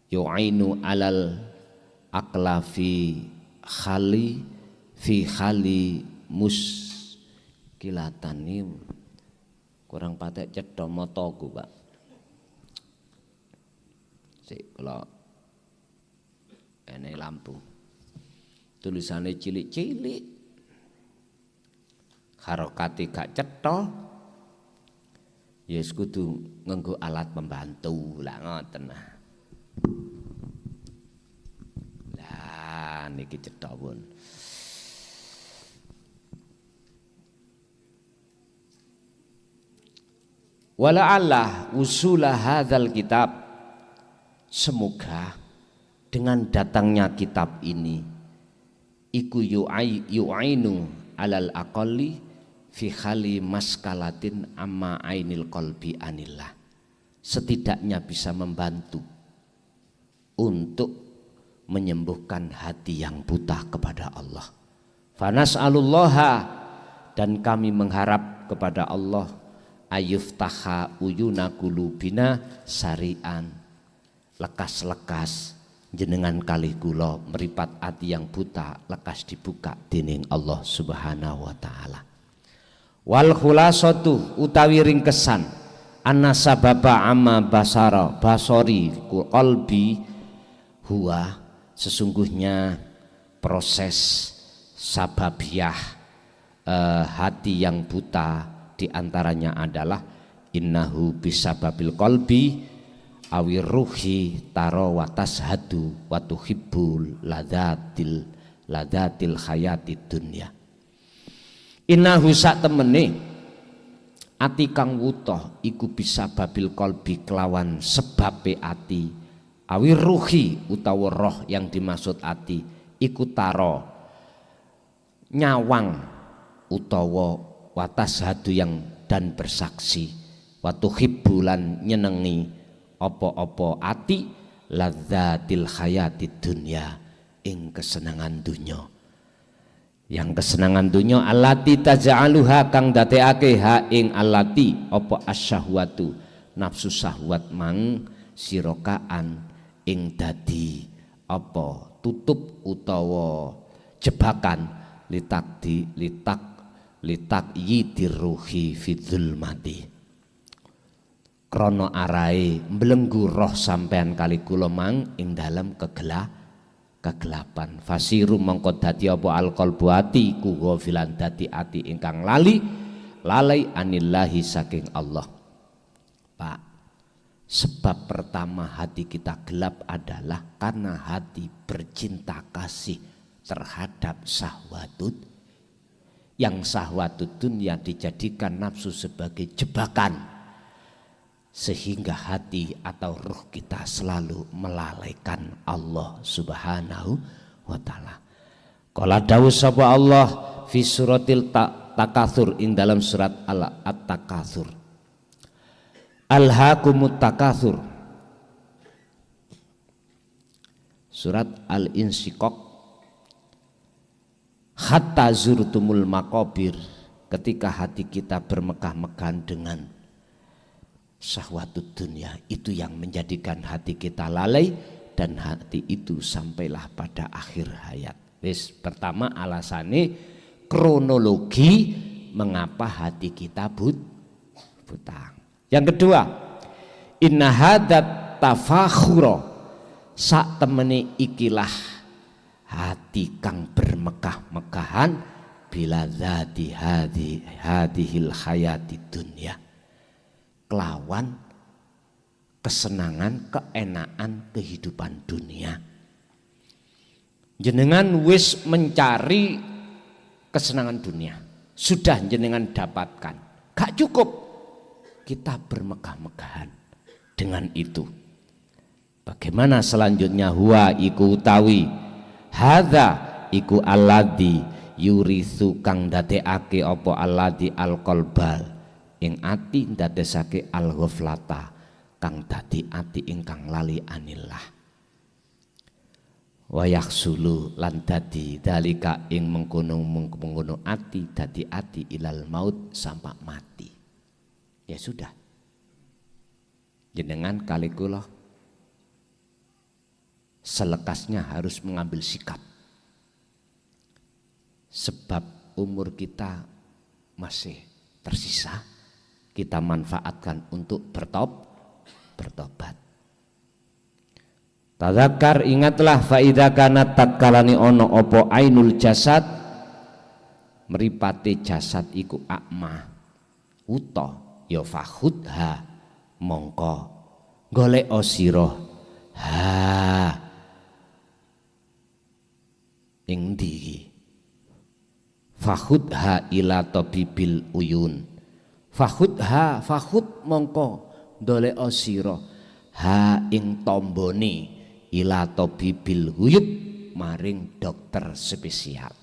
yu'ainu alal aklafi fi khali muskilatan. Ini kurang patek cetha mataku, Pak. Sik kula ene lampu. Tulisannya cilik-cilik. Harokate gak cetha. Ya kudu nganggo alat pembantu lah ngoten. Lah niki cetha pun. Wala Allah usula hadzal kitab, semoga dengan datangnya kitab ini iku yu'ainu alal aqalli fi khali maskalatin amma ainil qalbi anillah, setidaknya bisa membantu untuk menyembuhkan hati yang buta kepada Allah. Fanas'alullaha, dan kami mengharap kepada Allah, ayuftaha uyuna qulubina sarian, lekas-lekas jenengan kalih kula meripat ati yang buta lekas dibuka dening Allah Subhanahu wa taala. Wal khulasatu utawi ringkesan anna sababa amma basori qalbi huwa, sesungguhnya proses sababiah hati yang buta diantaranya adalah innahu bisababil qalbi awir ruhi taro watas hadu watuhibbul ladatil hayati dunya. Innahu sak temene ati kang wuta iku bisa babil qalbi kelawan sebabe ati, awir ruhi utawa roh yang dimaksud ati iku taro nyawang utawa watas hadu yang dan bersaksi, watuhibbulan nyenengi opo-opo ati ladzatil hayati dunya ing kesenangan dunya. Yang kesenangan dunya allati taj'aluha kang dadekake ha ing allati opo asyahwatu nafsu syahwat mang sirokaan ing dadi opo tutup utawa jebakan litak yidir ruhi fi dzulmati, krono arai mbelenggu roh sampean kali kula mang ing dalam kegelapan. Fasiru mongko dadi apa alqalbu ati ku ghafilan dadi ati ingkang lalai anillahi saking Allah. Pak, sebab pertama hati kita gelap adalah karena hati bercinta kasih terhadap syahwatut, yang syahwatut dunya dijadikan nafsu sebagai jebakan, sehingga hati atau ruh kita selalu melalaikan Allah Subhanahu wa taala. Qala dawuh sapa Allah fi suratil takatsur ing dalam surat At-Takatsur. Alhaakumut takatsur. Surat Al-Insyiqaq. Hatta zurtumul maqabir, ketika hati kita bermegah-megahan dengan syahwatut dunia, itu yang menjadikan hati kita lalai dan hati itu sampailah pada akhir hayat. Wis pertama alasannya kronologi mengapa hati kita buta. Yang kedua, inna hadat tafakhura sak temene ikilah hati kang bermegah-megahan bila dzati hadhil hayati dunya, kelawan kesenangan, keenaan kehidupan dunia. Jenengan wis mencari kesenangan dunia, sudah jenengan dapatkan, gak cukup, kita bermegah-megahan dengan itu. Bagaimana selanjutnya? Huwa iku utawi hadza iku alladzi yurithu kang dadekake apa alladzi alqalbal ing ati ndadesake alghaflata kang dadi ati ingkang lali anillah. Wa yaksulu lan dadi dalika ing mengkono ati dadi ati ilal maut sampai mati. Ya sudah, jenengan kali kula selekasnya harus mengambil sikap, sebab umur kita masih tersisa, kita manfaatkan untuk bertobat. Tadzakar, ingatlah, faida kana tatkalani ono opo ainul jasad, meripate jasad iku akma uta ya fakhudha mongko golek sira ha ing ndi fakhudha ila tabibil uyun, fakhudha fakhud mongko golek sira ha ing tombone ila tabibil uyub maring dokter spesial.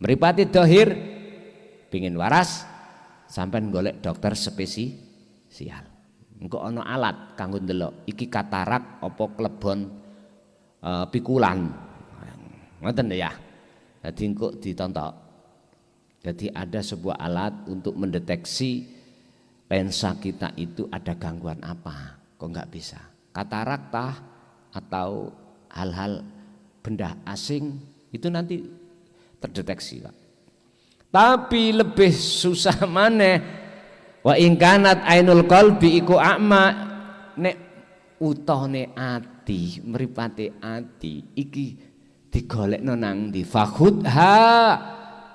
Mripate dohir pingin waras sampean golek dokter spesial. Engko ana alat kanggo ndelok iki katarak apa klebon pikulan. Ngoten ya. Jadi engko ditontok. Jadi ada sebuah alat untuk mendeteksi lensa kita itu ada gangguan apa. Kok enggak bisa? Katarak tah atau hal-hal benda asing itu nanti terdeteksi, Pak. Tapi lebih susah maneh wa ingkanat ainul qalbi iku a'ma, nek utone ati mripate ati iki digolekno nang ndi fakhudha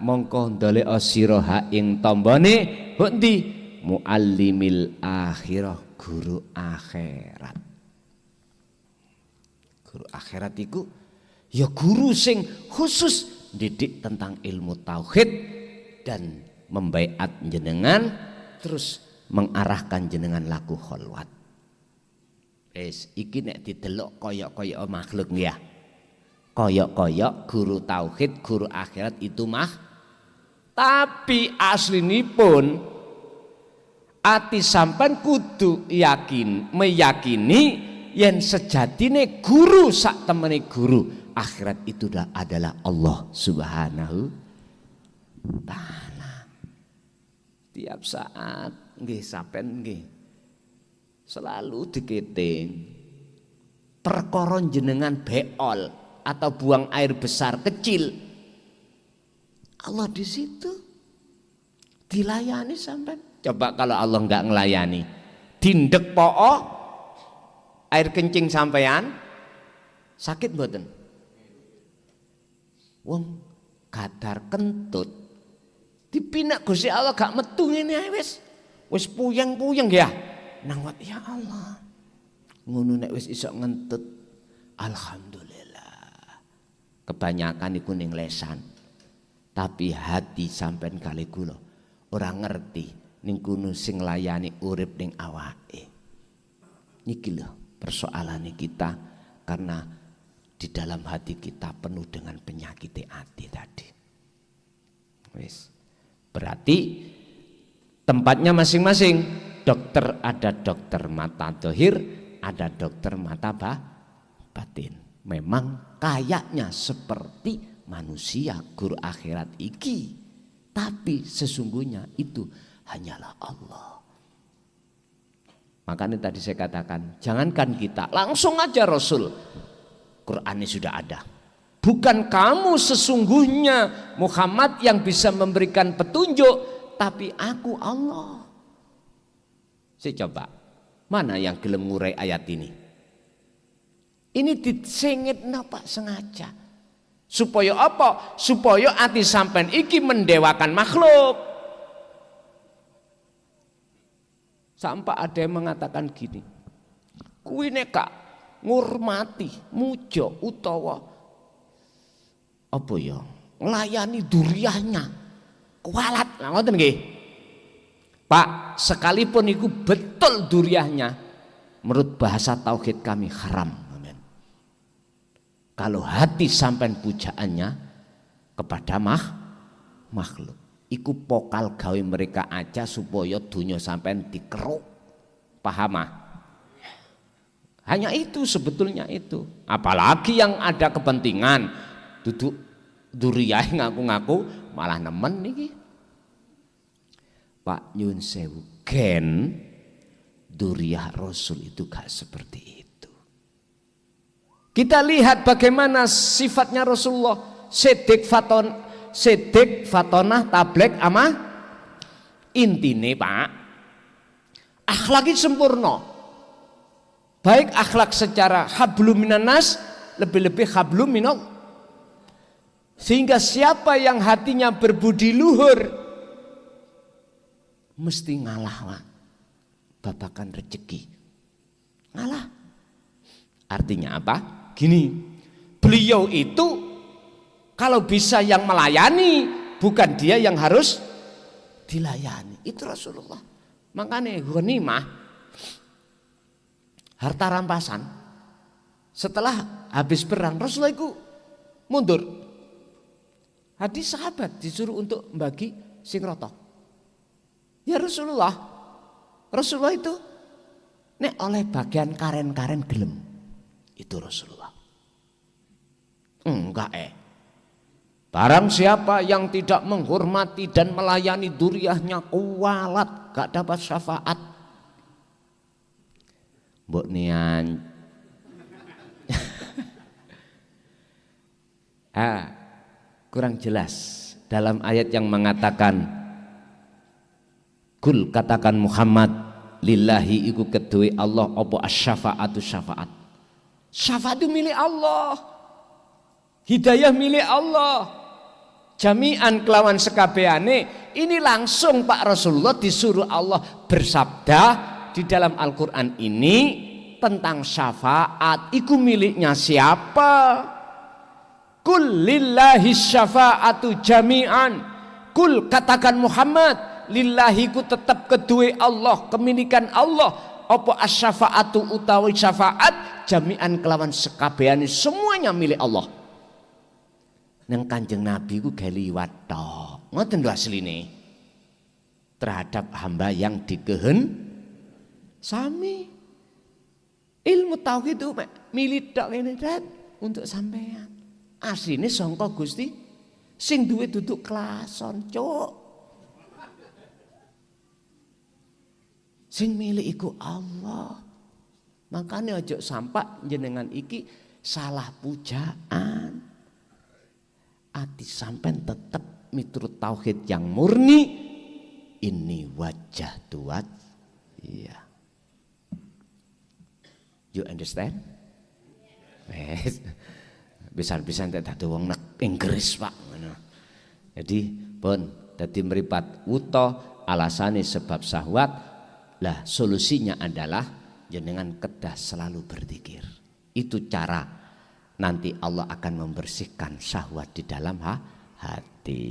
mongko ndolek sira ha ing tombone kok ndi muallimil akhirah, guru akhirat. Guru akhirat iku ya guru sing khusus didik tentang ilmu tauhid dan membaiat jenengan terus mengarahkan jenengan laku kholwat. Iki nek didelok koyok-koyok makhluk ya. Koyok-koyok guru tauhid, guru akhirat itu tapi aslinipun ati sampean kudu meyakini yen sejatine guru sak temene guru akhirat itu adalah Allah Subhanahu taala. Tiap saat nggih sampean nggih selalu diketing perkara jenengan beol atau buang air besar kecil, Allah di situ dilayani sampean. Coba kalau Allah nggak ngelayani, dindek po'o air kencing sampean sakit mboten? Wong kadar kentut dipinak Gusti Allah gak metu ngene ae wis puyeng-puyeng ya. Nang ya Allah. Ngono nek wis iso ngentut alhamdulillah. Kebanyakan iku ning lesan. Tapi hati sampean kali kula ora ngerti ning kono sing layani urip ning awake. Niki lho persoalane kita, karena di dalam hati kita penuh dengan penyakit hati tadi. Wis. Berarti tempatnya masing-masing. Dokter ada dokter mata dohir, ada dokter mata batin. Memang kayaknya seperti manusia guru akhirat iki, tapi sesungguhnya itu hanyalah Allah. Makanya tadi saya katakan, jangankan kita, langsung aja Rasul, Qur'annya sudah ada. Bukan kamu sesungguhnya Muhammad yang bisa memberikan petunjuk, tapi aku Allah. Saya coba, mana yang gelem ngurai ayat ini? Ini disengit napa sengaja. Supaya apa? Supaya ati sampean iki mendewakan makhluk. Sampai ada yang mengatakan gini, kuwi nek gak ngurmati, muja utawa apa ya, nglayani duriyahnya, kualat. Nah, ngoten nggih. Pak, sekalipun itu betul duriyahnya, menurut bahasa tauhid kami haram. Amen. Kalau hati sampean pujaannya kepada makhluk, iku pokal gawe mereka aja supaya dunia sampean dikeruk. Paham? Hanya itu sebetulnya itu. Apalagi yang ada kepentingan duduk duriyah ngaku-ngaku malah nemen niki. Pak nyun sewu, gen duriyah Rasul itu gak seperti itu. Kita lihat bagaimana sifatnya Rasulullah, sedik fatonah tablek ama intine Pak, akhlaknya sempurna. Baik akhlak secara hablum minanas, lebih-lebih hablum minal. Sehingga siapa yang hatinya berbudi luhur mesti ngalah, Pak. Babakan rezeki ngalah. Artinya apa? Gini, beliau itu kalau bisa yang melayani, bukan dia yang harus dilayani. Itu Rasulullah. Makanya ghanimah, harta rampasan, setelah habis perang Rasulullah itu mundur. Hadis sahabat disuruh untuk membagi sing rata. Ya Rasulullah itu nek oleh bagian karen-karen gelem. Itu Rasulullah. Enggak Barang siapa yang tidak menghormati dan melayani duriyahnya kualat, gak dapat syafaat. Mbok nian. Kurang jelas dalam ayat yang mengatakan kul, katakan Muhammad, lillahi iku kedue Allah apa asy-syafaatu syafaat. Syafaat itu milik Allah. Hidayah milik Allah. Jami'an kelawan sekabehane. Ini langsung Pak Rasulullah disuruh Allah bersabda di dalam Al-Qur'an ini tentang syafaat. Iku miliknya siapa? Kul lillahi syafa'atu jami'an. Kul, katakan Muhammad, lillahi ku tetap kedue Allah, kemilikan Allah. Apa asy-syafa'atu utawi syafaat jami'an kelawan sekabehane, semuanya milik Allah. Nang Kanjeng Nabi ku gawe liwat tok. Ngoten lho asline. Terhadap hamba yang sami. Ilmu tauhid itu milik tok ngene untuk sampean. Asline sangka Gusti, sing duwe duduk klason, cuk. Sing milik iku Allah. Makanya ojo sampai jenengan iki salah pujaan. Ati sampean tetap miturut tauhid yang murni. Ini wajah tuat. Iya. You understand? Yes. Bisa-bisa tak ada wong nek Inggris, Pak. Jadi pun dadi meripat wuto alasane sebab syahwat. Lah solusinya adalah jenengan kedah selalu berzikir. Itu cara nanti Allah akan membersihkan syahwat di dalam hati.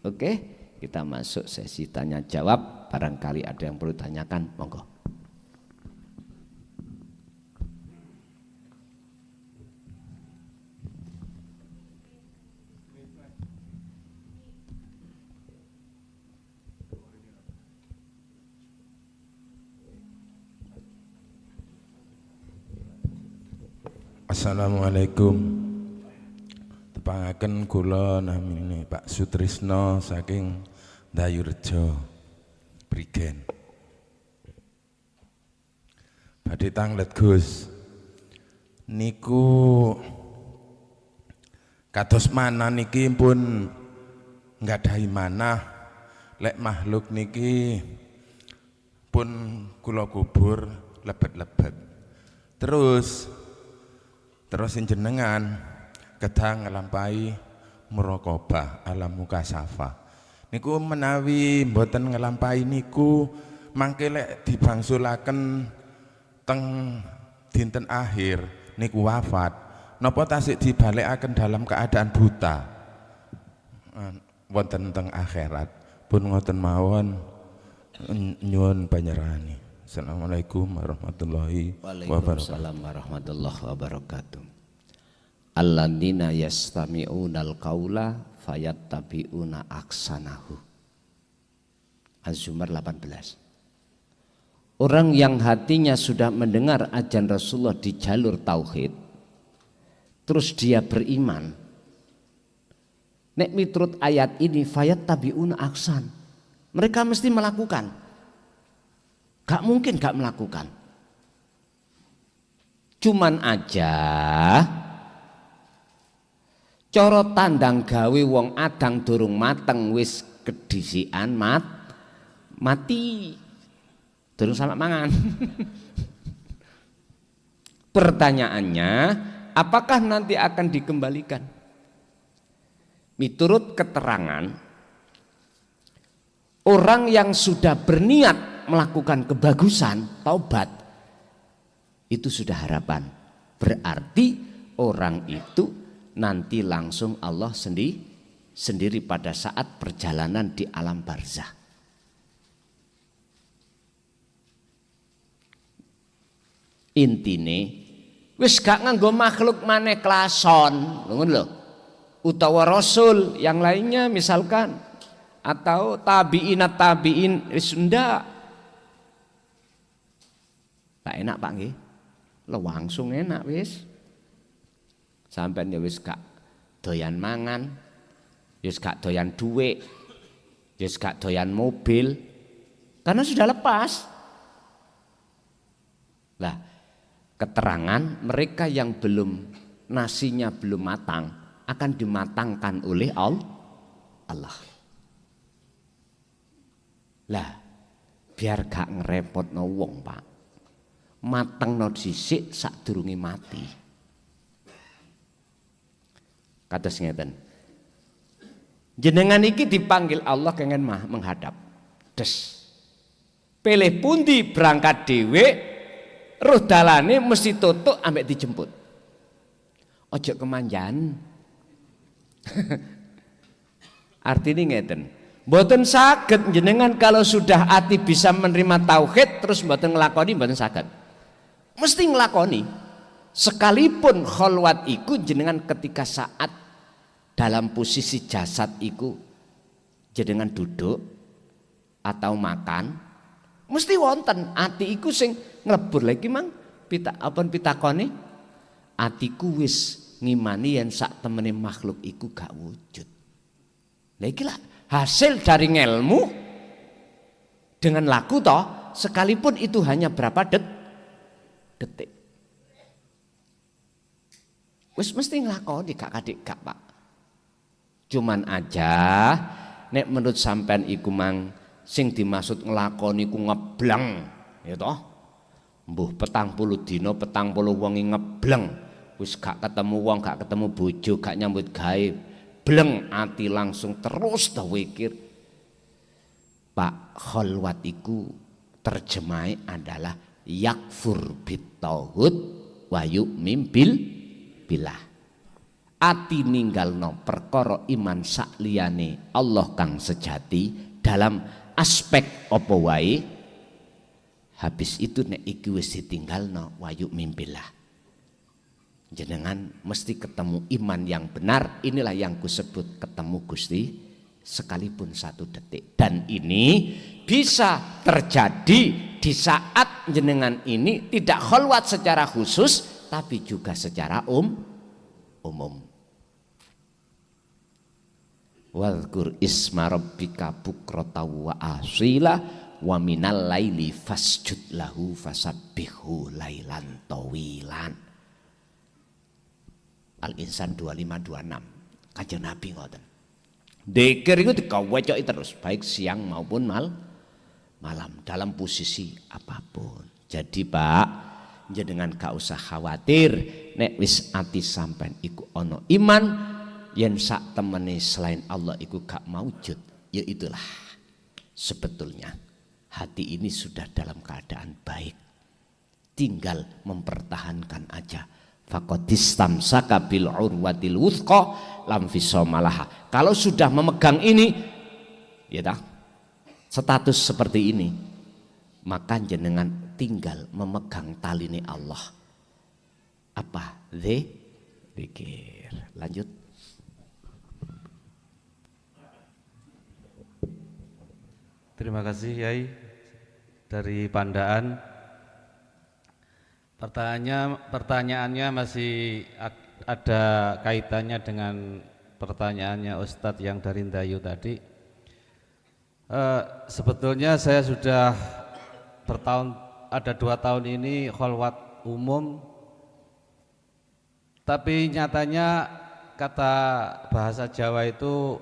Oke, kita masuk sesi tanya jawab. Barangkali ada yang perlu tanyakan, monggo. Assalamualaikum. Tepangaken kula namine Pak Sutrisno saking Dayurejo, Prigen. Badhe tanglet Gus. Niku kados manah niki pun nggadahi manah. Lek makhluk niki pun kula kubur lebet-lebet. Terus Terus jenengan kedah ngelampahi muraqabah alam mukasafah. Niku menawi mboten ngelampahi niku mangke lek dibangsulaken teng dinten akhir niku wafat napa tasik dibalekaken dalam keadaan buta wonten teng akhirat pun ngoten mawon nyuwun panjenengan. Assalamualaikum warahmatullahi wabarakatuh. Waalaikumsalam warahmatullahi wabarakatuh. Alladzina yastami'unal qaula fayattabi'una aksanahu. Az-Zumar 18. Orang yang hatinya sudah mendengar ajaran Rasulullah di jalur tauhid, terus dia beriman. Nek miturut ayat ini fayattabi'una aksan. Mereka mesti melakukan. Gak mungkin gak melakukan. Cuman aja coro tandang gawe wong adang durung mateng wis kedisian mati durung sama mangan. Pertanyaannya, apakah nanti akan dikembalikan? Miturut keterangan, orang yang sudah berniat melakukan kebagusan, taubat, itu sudah harapan. Berarti orang itu nanti langsung Allah sendiri pada saat perjalanan di alam barzah. Intine wis gak nganggo makhluk maneh klason, ngono lho. Utawa rasul yang lainnya misalkan, atau tabiin wis ndak. Tak enak Pak nggih. Langsung enak wis. Sampeyan ya wis gak doyan mangan, wis gak doyan duit, wis gak doyan mobil, karena sudah lepas. Lah, keterangan mereka yang belum nasinya belum matang akan dimatangkan oleh Allah. Lah, biar gak ngerepotno wong, Pak. Matengno dhisik sadurunge mati. Kados ngeten. Jenengan iki dipanggil Allah kengen menghadap. Des. Pilih pundi berangkat dhewe, roh dalane mesti tutuk ambek dijemput. Ojo kemanjan. Artinya ngeten. Mboten saged jenengan kalau sudah hati bisa menerima tauhid terus mboten nglakoni mboten saged. Mesti nglakoni. Sekalipun kholwat iku jenengan ketika saat dalam posisi jasad iku jenengan duduk atau makan mesti wonten ati iku sing nglebur lagi mang pitakone atiku wis ngimani yen sak temene makhluk iku gak wujud. Lah iki lah hasil dari ngelmu dengan laku toh, sekalipun itu hanya berapa detik. Wis mesti nglakoni gak kadik gak Pak. Cuman aja nek menurut sampean iku mang sing dimaksud nglakoni ku ngebleng ya toh. Mbuh 40 dina 40 wonge ngebleng. Wis gak ketemu wong, gak ketemu bojo, gak nyambut gawe. Bleng ati langsung terus tawikir. Pak, kholwat iku terjemahnya adalah yakfur bitauhid wa yu'min billah. Ati ninggalno perkara iman sakliyane Allah kang sejati dalam aspek apa wae. Habis itu nek iki wis ditinggalno wa yu'min billah. Jenengan mesti ketemu iman yang benar. Inilah yang kusebut ketemu Gusti sekalipun 1 detik. Dan ini bisa terjadi di saat jenengan ini tidak kholwat secara khusus, tapi juga secara umum. Wadhkur isma rabbika bukrata wa asila wa minal laili fasjud lahu fasabbihu lailan tawilan. Al-Insan 2526. Kanjeng Nabi ngoten. Dzikir itu dikawecoki terus baik siang maupun malam dalam posisi apapun. Jadi Pak, jenengan gak usah khawatir nek wis ati sampean iku ono iman yen sak temene selain Allah iku gak maujud, ya itulah sebetulnya hati ini sudah dalam keadaan baik, tinggal mempertahankan aja. Faqadistamsaka bil urwatil wuthqa lam fisomalaha. Kalau sudah memegang ini, ya dah, status seperti ini, maka jenengan tinggal memegang talini Allah. Apa? Zikir. Lanjut. Terima kasih Yai dari Pandaan. Pertanyaannya masih ada kaitannya dengan pertanyaannya Ustadz yang dari Ndayu tadi. Sebetulnya saya sudah ada 2 tahun ini kholwat umum, tapi nyatanya kata bahasa Jawa itu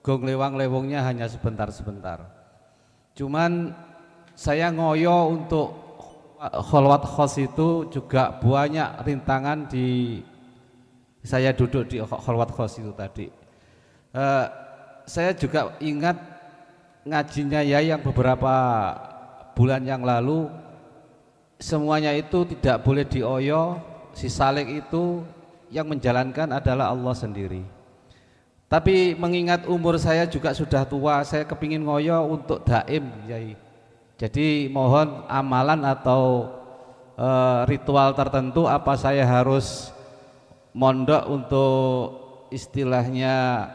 gong lewang lewongnya hanya sebentar-sebentar. Cuman saya ngoyo untuk kholwat khos itu juga banyak rintangan di saya duduk di kholwat khos itu tadi. Saya juga ingat ngajinya ya yang beberapa bulan yang lalu, semuanya itu tidak boleh dioyo, si salik itu yang menjalankan adalah Allah sendiri. Tapi mengingat umur saya juga sudah tua, saya kepingin ngoyo untuk daim Yai. Jadi mohon amalan atau ritual tertentu, apa saya harus mondok untuk istilahnya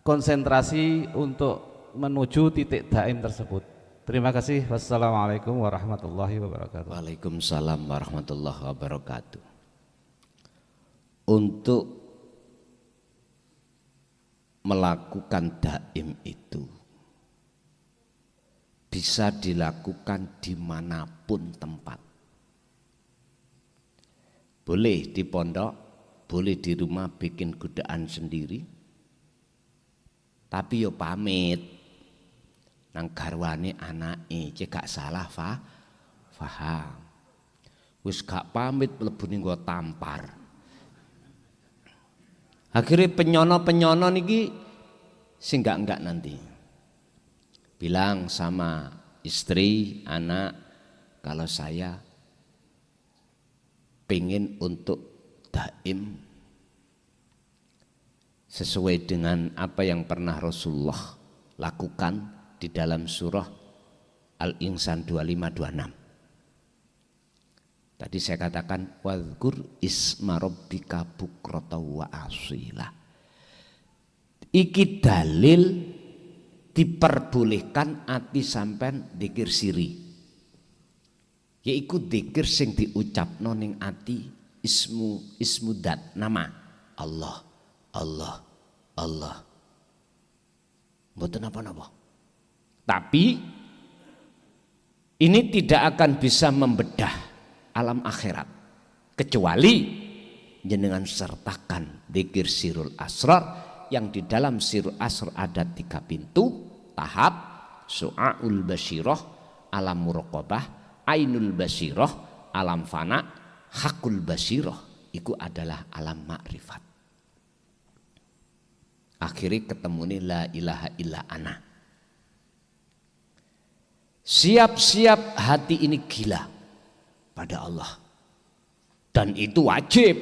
konsentrasi untuk menuju titik daim tersebut. Terima kasih. Wassalamualaikum warahmatullahi wabarakatuh. Waalaikumsalam warahmatullahi wabarakatuh. Untuk melakukan daim itu bisa dilakukan dimanapun tempat. Boleh di pondok, boleh di rumah bikin godaan sendiri, tapi yo pamit nang garwane anake, cek gak salah faham. Wis gak pamit mlebu ning nggo tampar. Akhirnya penyono niki sing enggak nanti. Bilang sama istri, anak, kalau saya pengen untuk daim sesuai dengan apa yang pernah Rasulullah lakukan di dalam surah Al-Insan 25-26. Tadi saya katakan wadhkur isma rabbika bukrata wa asila. Iki dalil diperbolehkan ati sampean dzikir siri. Yaiku dzikir sing diucapno ning ati ismu dat, nama Allah. Mboten apa-apa. Tapi ini tidak akan bisa membedah alam akhirat kecuali jenengan sertakan dzikir sirul asrar, yang di dalam sirul asrar ada 3 pintu tahap: su'aul basyirah, alam muraqabah, ainul basyirah, alam fana, hakul basyirah, itu adalah alam makrifat. Akhirnya ketemu nih la ilaha illa ana. Siap-siap hati ini gila pada Allah, dan itu wajib.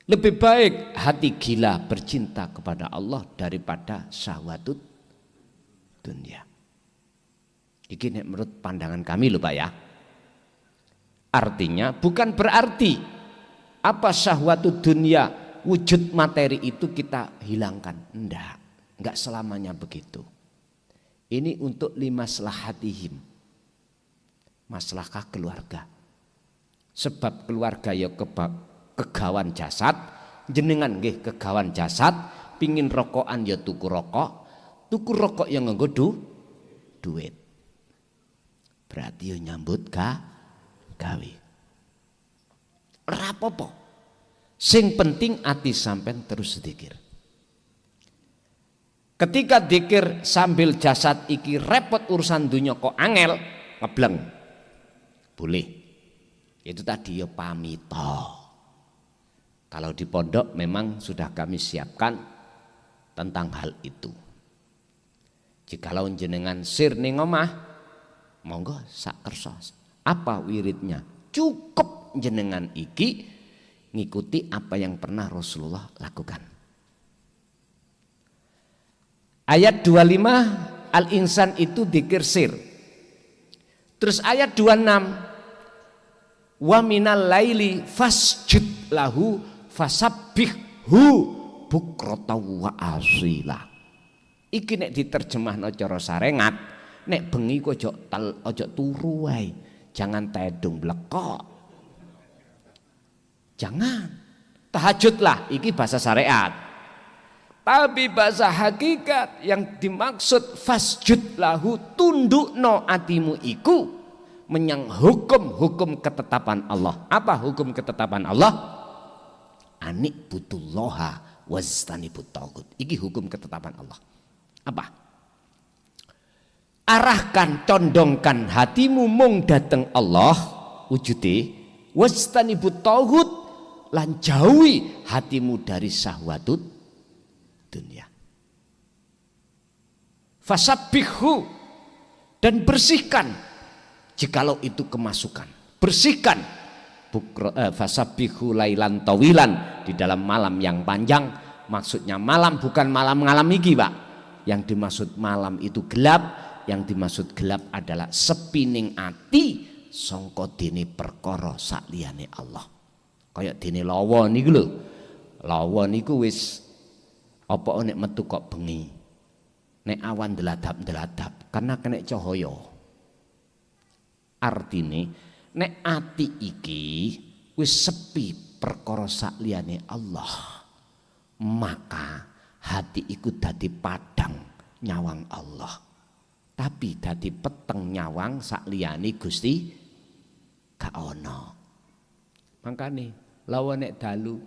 Lebih baik hati gila bercinta kepada Allah daripada syahwatut dunia. Ini menurut pandangan kami loh Pak ya. Artinya bukan berarti apa syahwatut dunia, wujud materi itu kita hilangkan. Enggak selamanya begitu. Ini untuk limaslahatihim, maslahah keluarga. Sebab keluarga ya kegawan jasad, jenengan nggih kegawan jasad, pingin rokokan ya tuku rokok yang nganggo duit. Berarti ya nyambut gawe. Ora apa-apa. Sing penting ati sampean terus dzikir. Ketika dzikir sambil jasad iki repot urusan dunia kok angel, ngebleng. boleh. Itu tadi ya pamito. Kalau di pondok memang sudah kami siapkan tentang hal itu. Jikalau jenengan sir ning omah, monggo sak kersa. Apa wiridnya? Cukup jenengan iki ngikuti apa yang pernah Rasulullah lakukan. Ayat 25 al-insan itu dzikir sir. Terus ayat 26 wa minal laili fasjud lahu fasabbihhu bukrata wa asila. Iki nek diterjemahno cara sarengat, nek bengi ku ojo turu wae, jangan tedung blekok. Jangan. Tahajudlah, iki bahasa syariat. Tapi bahasa hakikat yang dimaksud fasjud lahu, tundukno atimu iku menyang hukum-hukum ketetapan Allah. Apa hukum ketetapan Allah? Anik butullaha wastanibut taghut. Iki hukum ketetapan Allah. Apa? Arahkan, condongkan hatimu mung dateng Allah wujude, wastanibut taghut, lan jauhi hatimu dari syahwatut dunia. Fasabbihu, dan bersihkan jikalau itu kemasukan. Bersihkan fasabbihu lailan tawilan, di dalam malam yang panjang. Maksudnya malam bukan malam ngalam iki, Pak. Yang dimaksud malam itu gelap, yang dimaksud gelap adalah sepining ati sangka dene perkara sakliyane Allah. Kaya dene lawa niku lho. Lawa niku wis apa nek metu kok bengi. Nek awan deladap-deladap karena kena cahaya. Artine nek ati iki wis sepi perkara sakliyane Allah, maka hati iku dadi padang nyawang Allah. Tapi dadi peteng nyawang sakliyane Gusti gak ono. Makane lawan nek dalu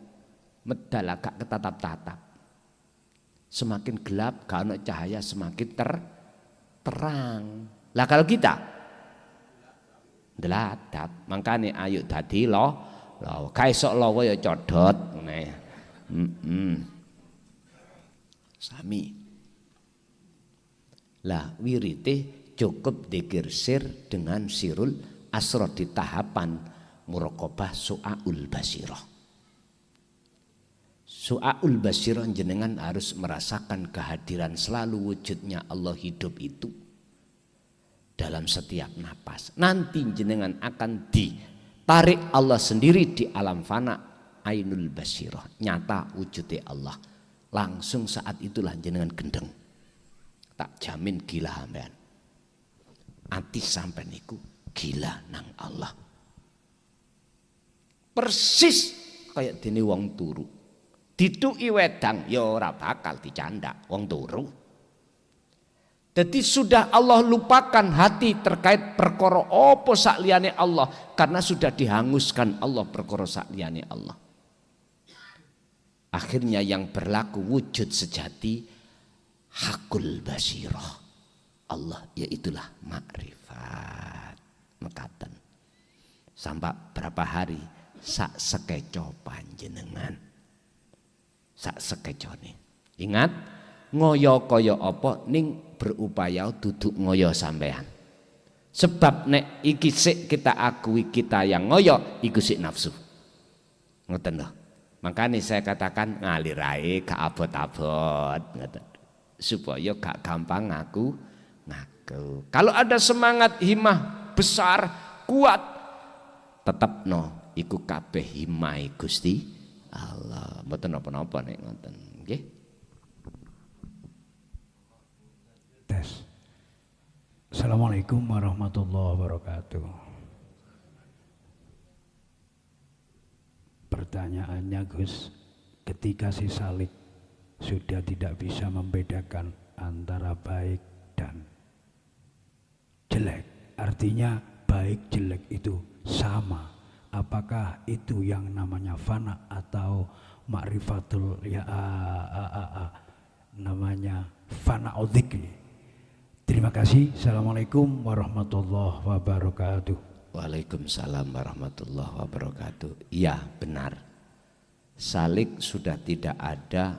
medal agak ketatap-tatap. Semakin gelap gak ono cahaya, semakin terang. Lah kalau kita deladap, makane ayo dadi lo kaesok lawa ya codot ngene. Sami. Lah wirite cukup dzikir sir dengan sirul asrar di tahapan muraqabah su'aul basirah. Su'aul basirah jenengan harus merasakan kehadiran selalu wujudnya Allah hidup itu dalam setiap napas. Nanti jenengan akan ditarik Allah sendiri di alam fana ainul basirah, nyata wujudnya Allah. Langsung saat itulah jenengan gendeng. Tak jamin gila sampean. Ati sampean niku gila nang Allah. Persis kayak dene wong turu. Dituki wedang ya ora bakal dicandak wong turu. Jadi sudah Allah lupakan hati terkait perkara apa sakliyane Allah, karena sudah dihanguskan Allah perkara sakliyane Allah. Akhirnya yang berlaku wujud sejati hakul basirah Allah, yaitulah makrifat mekaten. Sampai berapa hari sak sekeco panjenengan, sak sekecone. Ingat, ngoyo kaya apa ning berupaya duduk ngoyo sampean. Sebab nek iki sik kita akui kita yang ngoyo, iku sik nafsu. Ngoten lho. Makanya saya katakan ngalir ae gak abot-abot, supaya gak gampang ngaku. Kalau ada semangat himmah besar kuat, tetap no iku kabeh himmah Gusti Allah. Mboten napa-napa nek ngoten nggih. Tes. Assalamualaikum warahmatullahi wabarakatuh. Pertanyaannya Gus, ketika si salib sudah tidak bisa membedakan antara baik dan jelek, artinya baik jelek itu sama, apakah itu yang namanya fana atau ma'rifatul namanya fana dzikri? Terima kasih. Assalamualaikum warahmatullahi wabarakatuh. Waalaikumsalam warahmatullahi wabarakatuh. Iya benar. Salik sudah tidak ada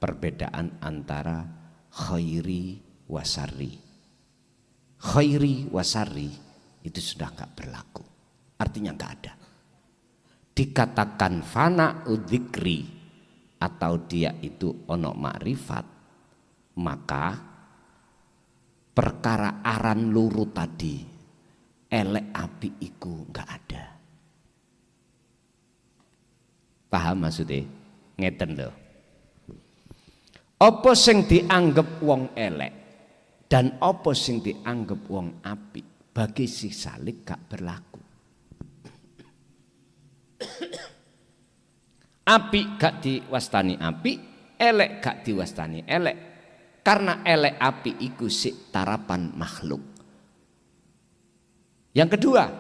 perbedaan antara khairi wasari. Khairi wasari itu sudah gak berlaku. Artinya gak ada. Dikatakan fana udzikri atau dia itu ono makrifat, maka perkara aran luru tadi elek api iku nggak ada. Paham maksudnya? Ngeten lho. Apa sing dianggap wong elek dan apa sing dianggap wong api bagi si Salik gak berlaku. Api gak diwastani api, elek gak diwastani elek. Karena elek api iku sik tarapan makhluk. Yang kedua,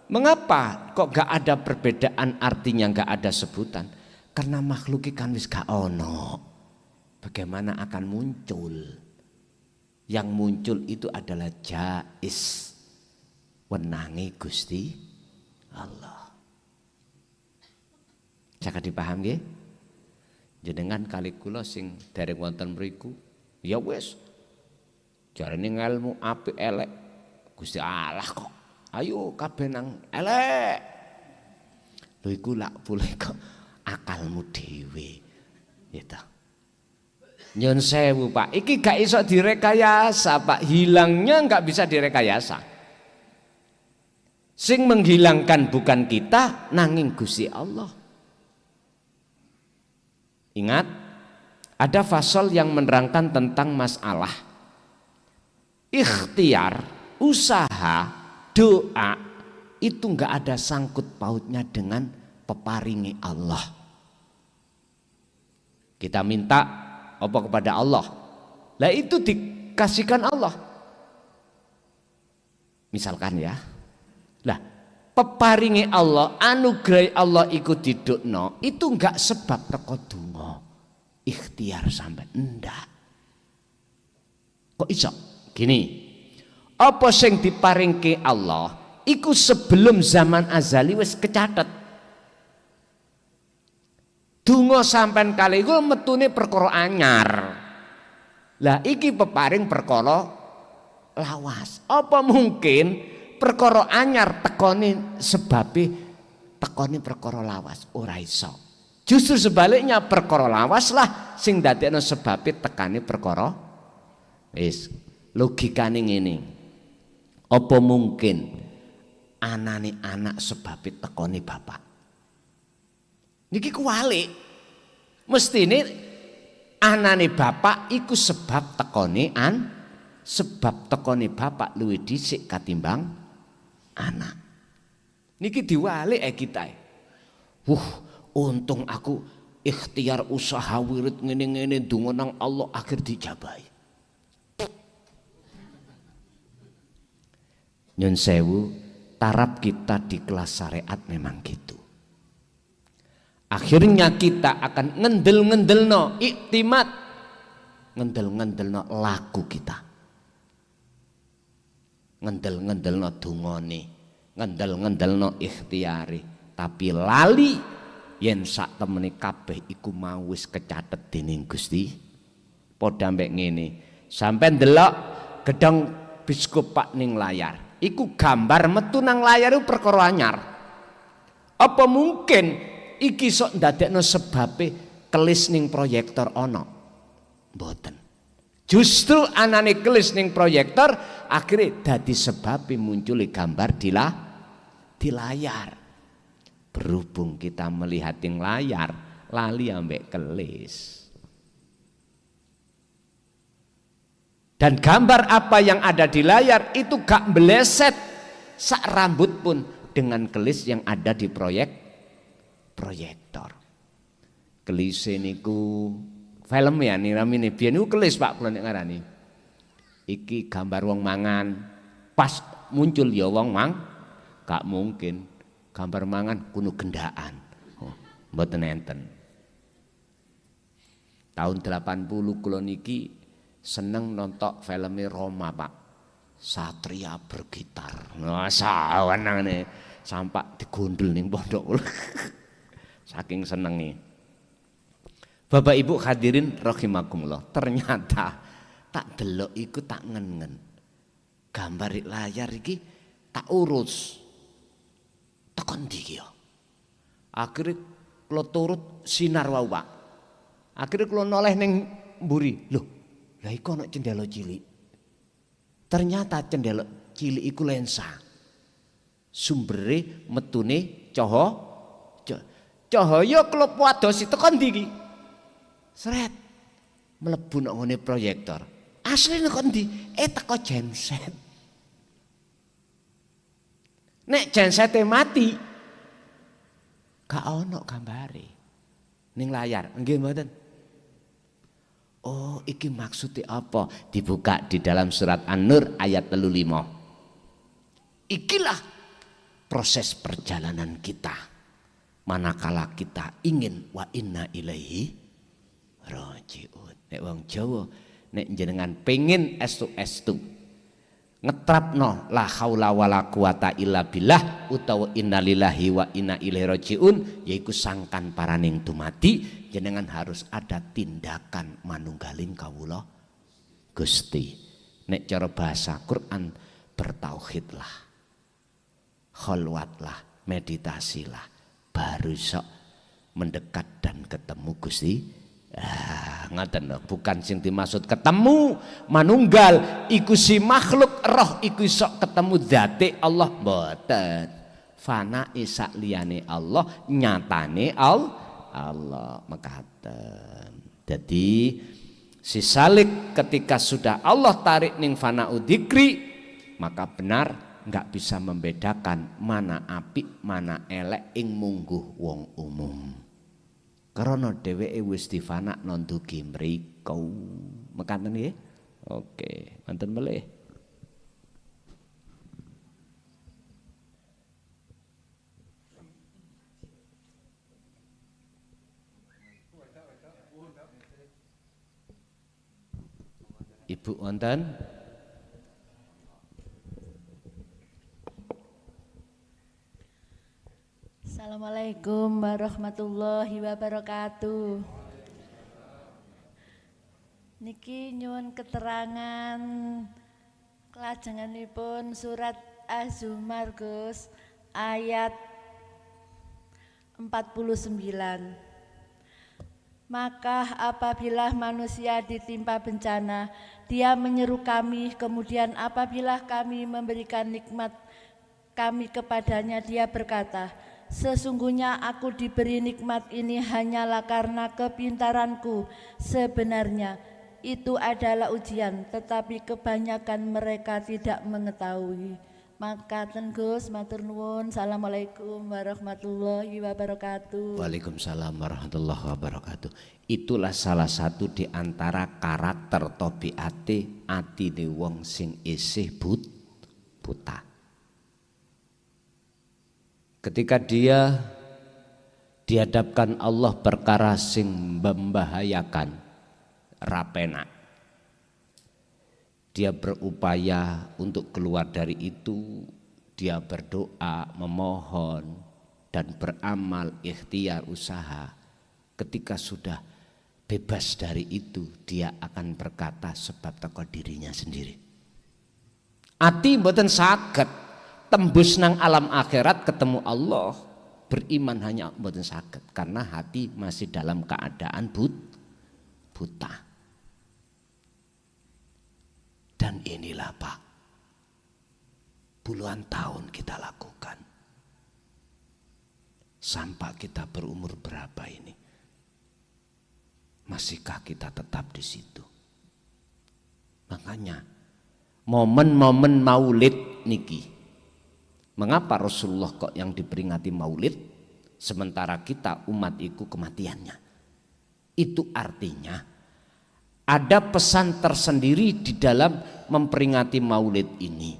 mengapa kok gak ada perbedaan artinya gak ada sebutan? Karena makhluk ikan wis gak ono. Bagaimana akan muncul? Yang muncul itu adalah jais. Wenangi Gusti Allah. Cakap dipaham nggih? Jenengan kali kula sing dereng wonten mriku, ya wis. Jarane ngelmu apik elek. Gusti Allah kok. Ayo kabeh nang elek. Lho iku lak boleh kok akalmu dhewe. Ya ta. Nyun sewu Pak, iki gak iso direkayasa Pak. Hilangnya gak bisa direkayasa. Sing menghilangkan bukan kita, nanging Gusti Allah. Ingat, ada fasal yang menerangkan tentang masalah ikhtiar, usaha, doa itu enggak ada sangkut pautnya dengan peparingi Allah. Kita minta apa kepada Allah, lah itu dikasihkan Allah. Misalkan ya, lah peparingi Allah, anugerah Allah ikut didukno, itu enggak sebab teko donga, ikhtiar sampai ndak. Kok iso? Gini, apa sing diparingke Allah iku sebelum zaman azali wis kecatet. Donga sampean kali iku metune perkara anyar. Lah iki peparing perkara lawas. Apa mungkin perkara anyar tekoni sebabe tekoni perkara lawas? Ora iso. Justru sebaliknya perkara lawas lah sing dadekno sebabe tekani perkara. Wis logikane ngene. Apa mungkin anane anak sebabe tekoni bapak? Niki kuwalik. Mestine anane bapak iku sebab tekone sebab tekone bapak luwih dhisik katimbang anak. Niki diwalik kita. Untung aku ikhtiar usaha wirid ngene-ngene donga nang Allah akhir dijabahi. Nyun sewu, taraf kita di kelas syariat memang gitu. Akhirnya kita akan ngendel-ngendelno iktimat, ngendel-ngendelno laku kita, ngendel-ngendelno dungane, ngendel-ngendelno ikhtiari, tapi lali yen sak temene kabeh iku mau wis kecatet dening Gusti. Padha mbek ngene, sampean ndelok gedhong biskup Pak ning layar, iku gambar metu nang layar iku perkara anyar. Apa mungkin iki sok ndadekno sebabe kelis ning proyektor ana? Mboten. Justru anane kelis ning proyektor akhirnya dadi sebabe muncul gambar di layar. Berhubung kita melihat ing layar, lali ambek kelis. Dan gambar apa yang ada di layar itu gak meleset sak rambut pun dengan kelis yang ada di proyektor. Kelis niku film ya niramine biyen niku kelis Pak kula nek ngarani. Iki gambar wong mangan, pas muncul ya wong gak mungkin gambar mangan kuno gendaan. Mboten enten. Tahun 80 kula niki seneng nonton filmnya Roma Pak. satria bergitar. Nah, sawanane sampak digondol ning pondok. Saking senenge. Bapak Ibu hadirin rahimakumullah, ternyata tak delok iku tak ngen-ngen. Gambar di layar iki tak urus. Tekan ndi iki ya? Akhire kula turut sinar wae, Pak. Akhire kula noleh ning mburi. Loh, lah iku ana cendela cilik. Ternyata cendela cilik iku lensa. Sumbere metune cahaya klub wados tekan ndi iki? Sret. Mlebu nang ngene proyektor. Asline kok ndi? Teko genset. Nek gensete mati, gak ono gambare ning layar. Nggih mboten? Oh, iki maksudnya apa? Dibuka di dalam surat An-Nur ayat 35. Ikilah proses perjalanan kita. Manakala kita ingin wa inna ilaihi rajiun. Nek wong Jawa, nek jenengan pengen estu-estu ngetrapno la haula wala quwata illa billah utawa innalillahi wa inna ilaihi rajiun, yaiku sangkan paraning dumati, jenengan harus ada tindakan manunggaling kawula Gusti. Nek cara bahasa Quran, bertauhidlah, kholwatlah, meditasilah, baru sok mendekat dan ketemu Gusti. Ngaten lho, bukan sing dimaksud ketemu manunggal iku si makhluk roh iku sok ketemu zate Allah, mboten. Fana isak liyane Allah, nyatane Allah mekaten. Jadi si salik ketika sudah Allah tarik ning fana udzikri, maka benar nggak bisa membedakan mana apik mana elek ing mungguh wong umum. Karena dheweke wis difana nondugi mriku. Mekaten nggih? Oke, wonten melih. Ibu wonten? Assalamualaikum warahmatullahi wabarakatuh. Niki nyuwun keterangan kelajenganipun surat Az-Zumar Gus ayat 49. Maka apabila manusia ditimpa bencana, dia menyeru kami, kemudian apabila kami memberikan nikmat kami kepadanya, dia berkata, sesungguhnya aku diberi nikmat ini hanyalah karena kepintaranku. Sebenarnya itu adalah ujian, tetapi kebanyakan mereka tidak mengetahui. Maka Gus, matur nuwun. Assalamualaikum warahmatullahi wabarakatuh. Waalaikumsalam warahmatullahi wabarakatuh. Itulah salah satu di antara karakter tabiate atine wong sing isih buta. Ketika dia dihadapkan Allah perkara sing membahayakan, rapena, dia berupaya untuk keluar dari itu. Dia berdoa, memohon dan beramal, ikhtiar, usaha. Ketika sudah bebas dari itu, dia akan berkata sebab teko dirinya sendiri. Ati mboten saged tembus nang alam akhirat ketemu Allah, beriman hanya mboten saged karena hati masih dalam keadaan buta. Dan inilah Pak, puluhan tahun kita lakukan. Sampai kita berumur berapa ini? Masihkah kita tetap di situ? Makanya momen-momen maulid niki, mengapa Rasulullah kok yang diperingati maulid sementara kita umat itu kematiannya? Itu artinya ada pesan tersendiri di dalam memperingati maulid ini.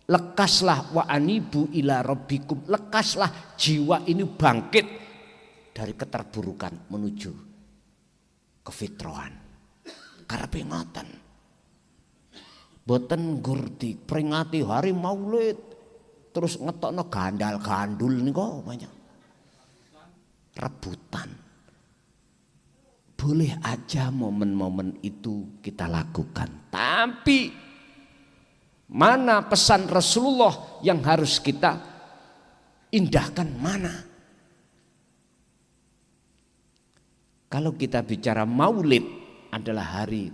Lekaslah wa anibu ila rabbikum, lekaslah jiwa ini bangkit dari keterburukan menuju kefitrahan. Karepe ngoten. boten nggur diperingati hari Maulid terus ngetokno gandal-gandul niku banyak. Rebutan. Boleh aja momen-momen itu kita lakukan. Tapi mana pesan Rasulullah yang harus kita indahkan mana? Kalau kita bicara Maulid adalah hari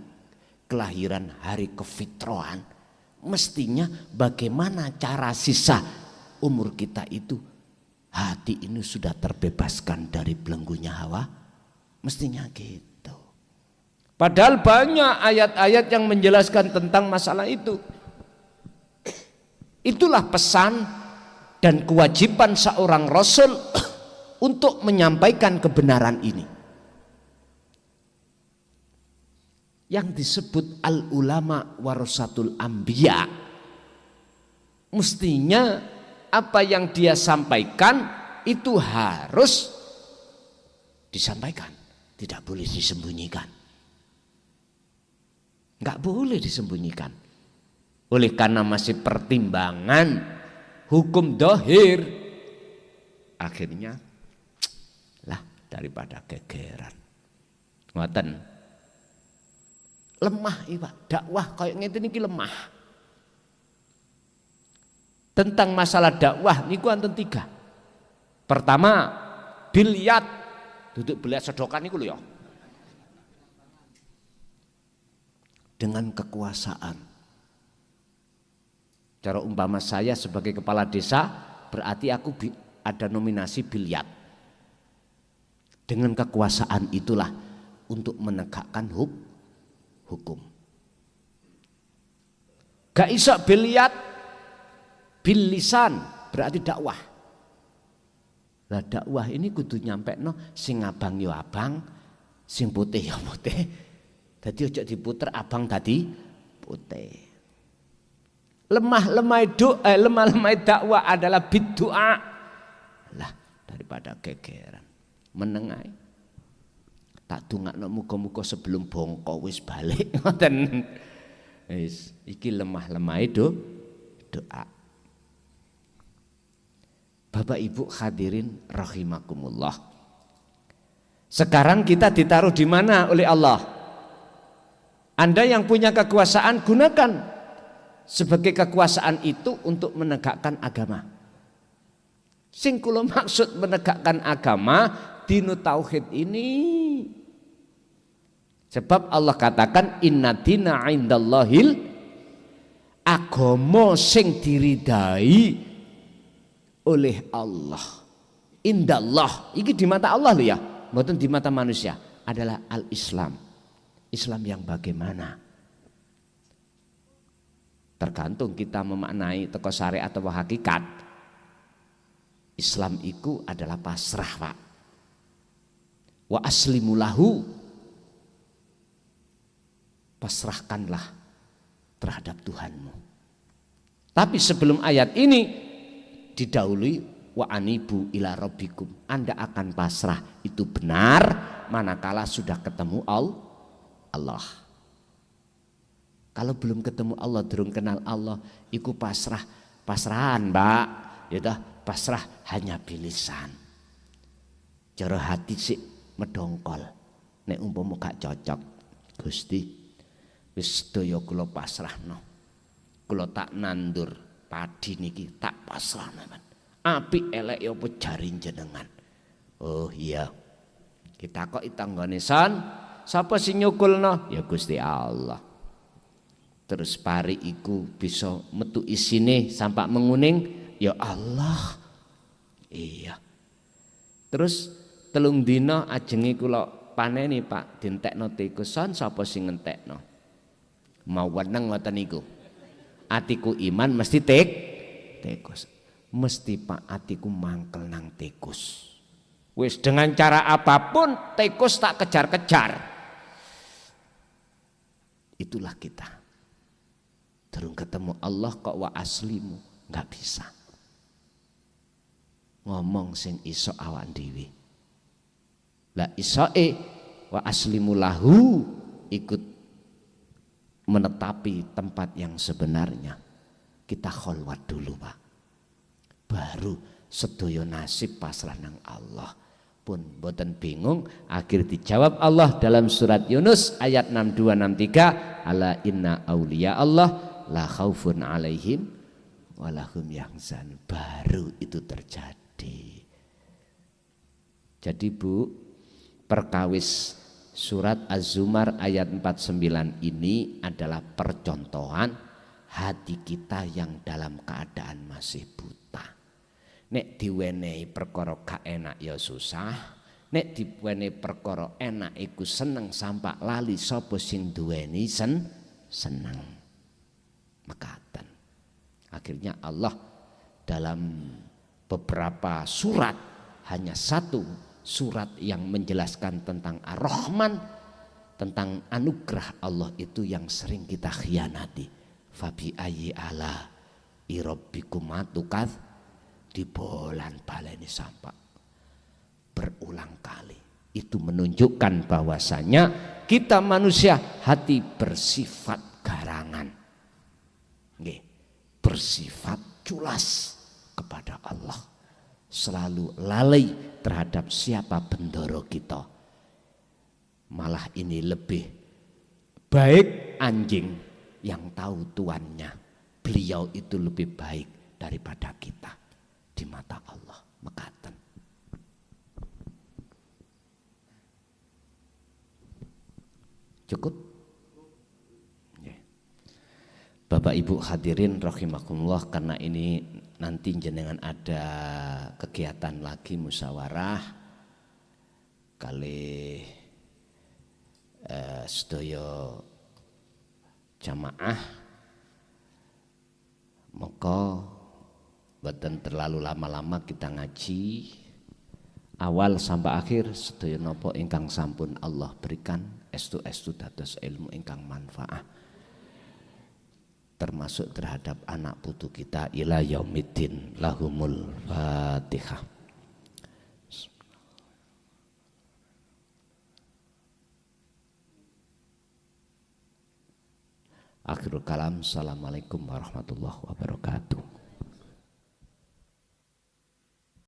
kelahiran, hari kefitrahan, mestinya bagaimana cara sisa umur kita itu hati ini sudah terbebaskan dari belenggunya hawa, mestinya gitu. Padahal banyak ayat-ayat yang menjelaskan tentang masalah itu. Itulah pesan dan kewajiban seorang Rasul untuk menyampaikan kebenaran ini. Yang disebut al-ulama warasatul anbiya, mestinya apa yang dia sampaikan itu harus disampaikan, tidak boleh disembunyikan. Enggak boleh disembunyikan. Oleh karena masih pertimbangan hukum dohir, akhirnya lah daripada gegeran. Ngoten. Lemah Pak, dakwah kayak ngene iki lemah. Tentang masalah dakwah niku wonten 3. Pertama, bilyat, duduk beliat sedokan niku lho ya. Dengan kekuasaan. Cara umpama saya sebagai kepala desa, berarti aku ada nominasi bilyat. Dengan kekuasaan itulah untuk menegakkan hukum. Gak iso bilyat bil lisan, berarti dakwah. Lah dakwah ini kudu nyampekno sing abang yo abang, sing putih yo putih. Dadi ojo diputer abang dadi putih. Lemah-lemah dakwah adalah bid'ah. Lah daripada gegeran menengai. Tak dongakno muga-muga sebelum bongko wis balik ngoten. Wis iki lemah-lemahe doa. Bapak Ibu hadirin rahimakumullah. Sekarang kita ditaruh di mana oleh Allah? Anda yang punya kekuasaan gunakan sebagai kekuasaan itu untuk menegakkan agama. Sing kula maksud menegakkan agama dinu tauhid ini. Sebab Allah katakan inna dina indallahil, agama sing diridai oleh Allah. Indallah, iki di mata Allah lho ya, mboten di mata manusia, adalah al-Islam. Islam yang bagaimana? Tergantung kita memaknai teko syariat atau hakikat. Islam itu adalah pasrah, Pak. Wa aslimulahu, pasrahkanlah terhadap Tuhanmu. Tapi sebelum ayat ini didahului wa anibu ila rabbikum, Anda akan pasrah itu benar manakala sudah ketemu Allah. Kalau belum ketemu Allah, durung kenal Allah, iku pasrahan, Mbak. Ya toh, pasrah hanya bilisan. Cara hati sih medongkol. Nek umpama gak cocok, Gusti wis sedaya kula pasrahno. Kula tak nandur padi niki tak pasrahno. Apik elek ya apa jari jenengan. Oh iya. Kita kok tanggane son, sapa sing nyukulno? Ya Gusti Allah. Terus pari iku bisa metu isine sampak menguning, ya Allah. Iya. Terus telung dina ajenge kula paneni Pak, dientekno tikus son, sapa sing ngentekno? Mau weneng ngoten niku. Atiku iman mesti tikus. Mesti Pak atiku mangkel nang tikus. Wis dengan cara apapun tikus tak kejar-kejar. Itulah kita. Durung ketemu Allah kok wa aslimu, enggak bisa. Ngomong sing iso awak dhewe. Lah isoe wa aslimu lahu ikut menetapi tempat yang sebenarnya, kita kholwat dulu Pak. Baru sedaya nasib pasrah nang Allah. Pun boten bingung, akhir dijawab Allah dalam surat Yunus ayat 62-63, ala inna auliya Allah la khaufun alaihim walahum yahzan. Baru itu terjadi. Jadi Bu, perkawis surat Az-Zumar ayat 49 ini adalah percontohan hati kita yang dalam keadaan masih buta. Nek diwenehi perkara gak enak ya susah, nek diwenehi perkara enak iku seneng sampak lali sapa sing duweni seneng. Mekaten. Akhirnya Allah dalam beberapa surat, hanya satu surat yang menjelaskan tentang Ar-Rahman, tentang anugerah Allah itu yang sering kita khianati. Fabi ayyi ala irabbikum atukaz, dibolan baleni sampak berulang kali. Itu menunjukkan bahwasanya kita manusia hati bersifat garangan, nggih, bersifat culas kepada Allah, selalu lalai terhadap siapa bendoro kita. Malah ini lebih baik anjing yang tahu tuannya. Beliau itu lebih baik daripada kita di mata Allah. Mekaten. Cukup? Bapak Ibu hadirin rahimakumullah, karena ini nanti jenengan ada kegiatan lagi musyawarah kali sedaya jamaah, maka boten terlalu lama-lama kita ngaji awal sampai akhir sedaya napa ingkang sampun Allah berikan estu-estu dados ilmu ingkang manfaat, termasuk terhadap anak putu kita ila yaumiddin. Lahumul Fatihah. Akhirul kalam. Assalamualaikum warahmatullahi wabarakatuh.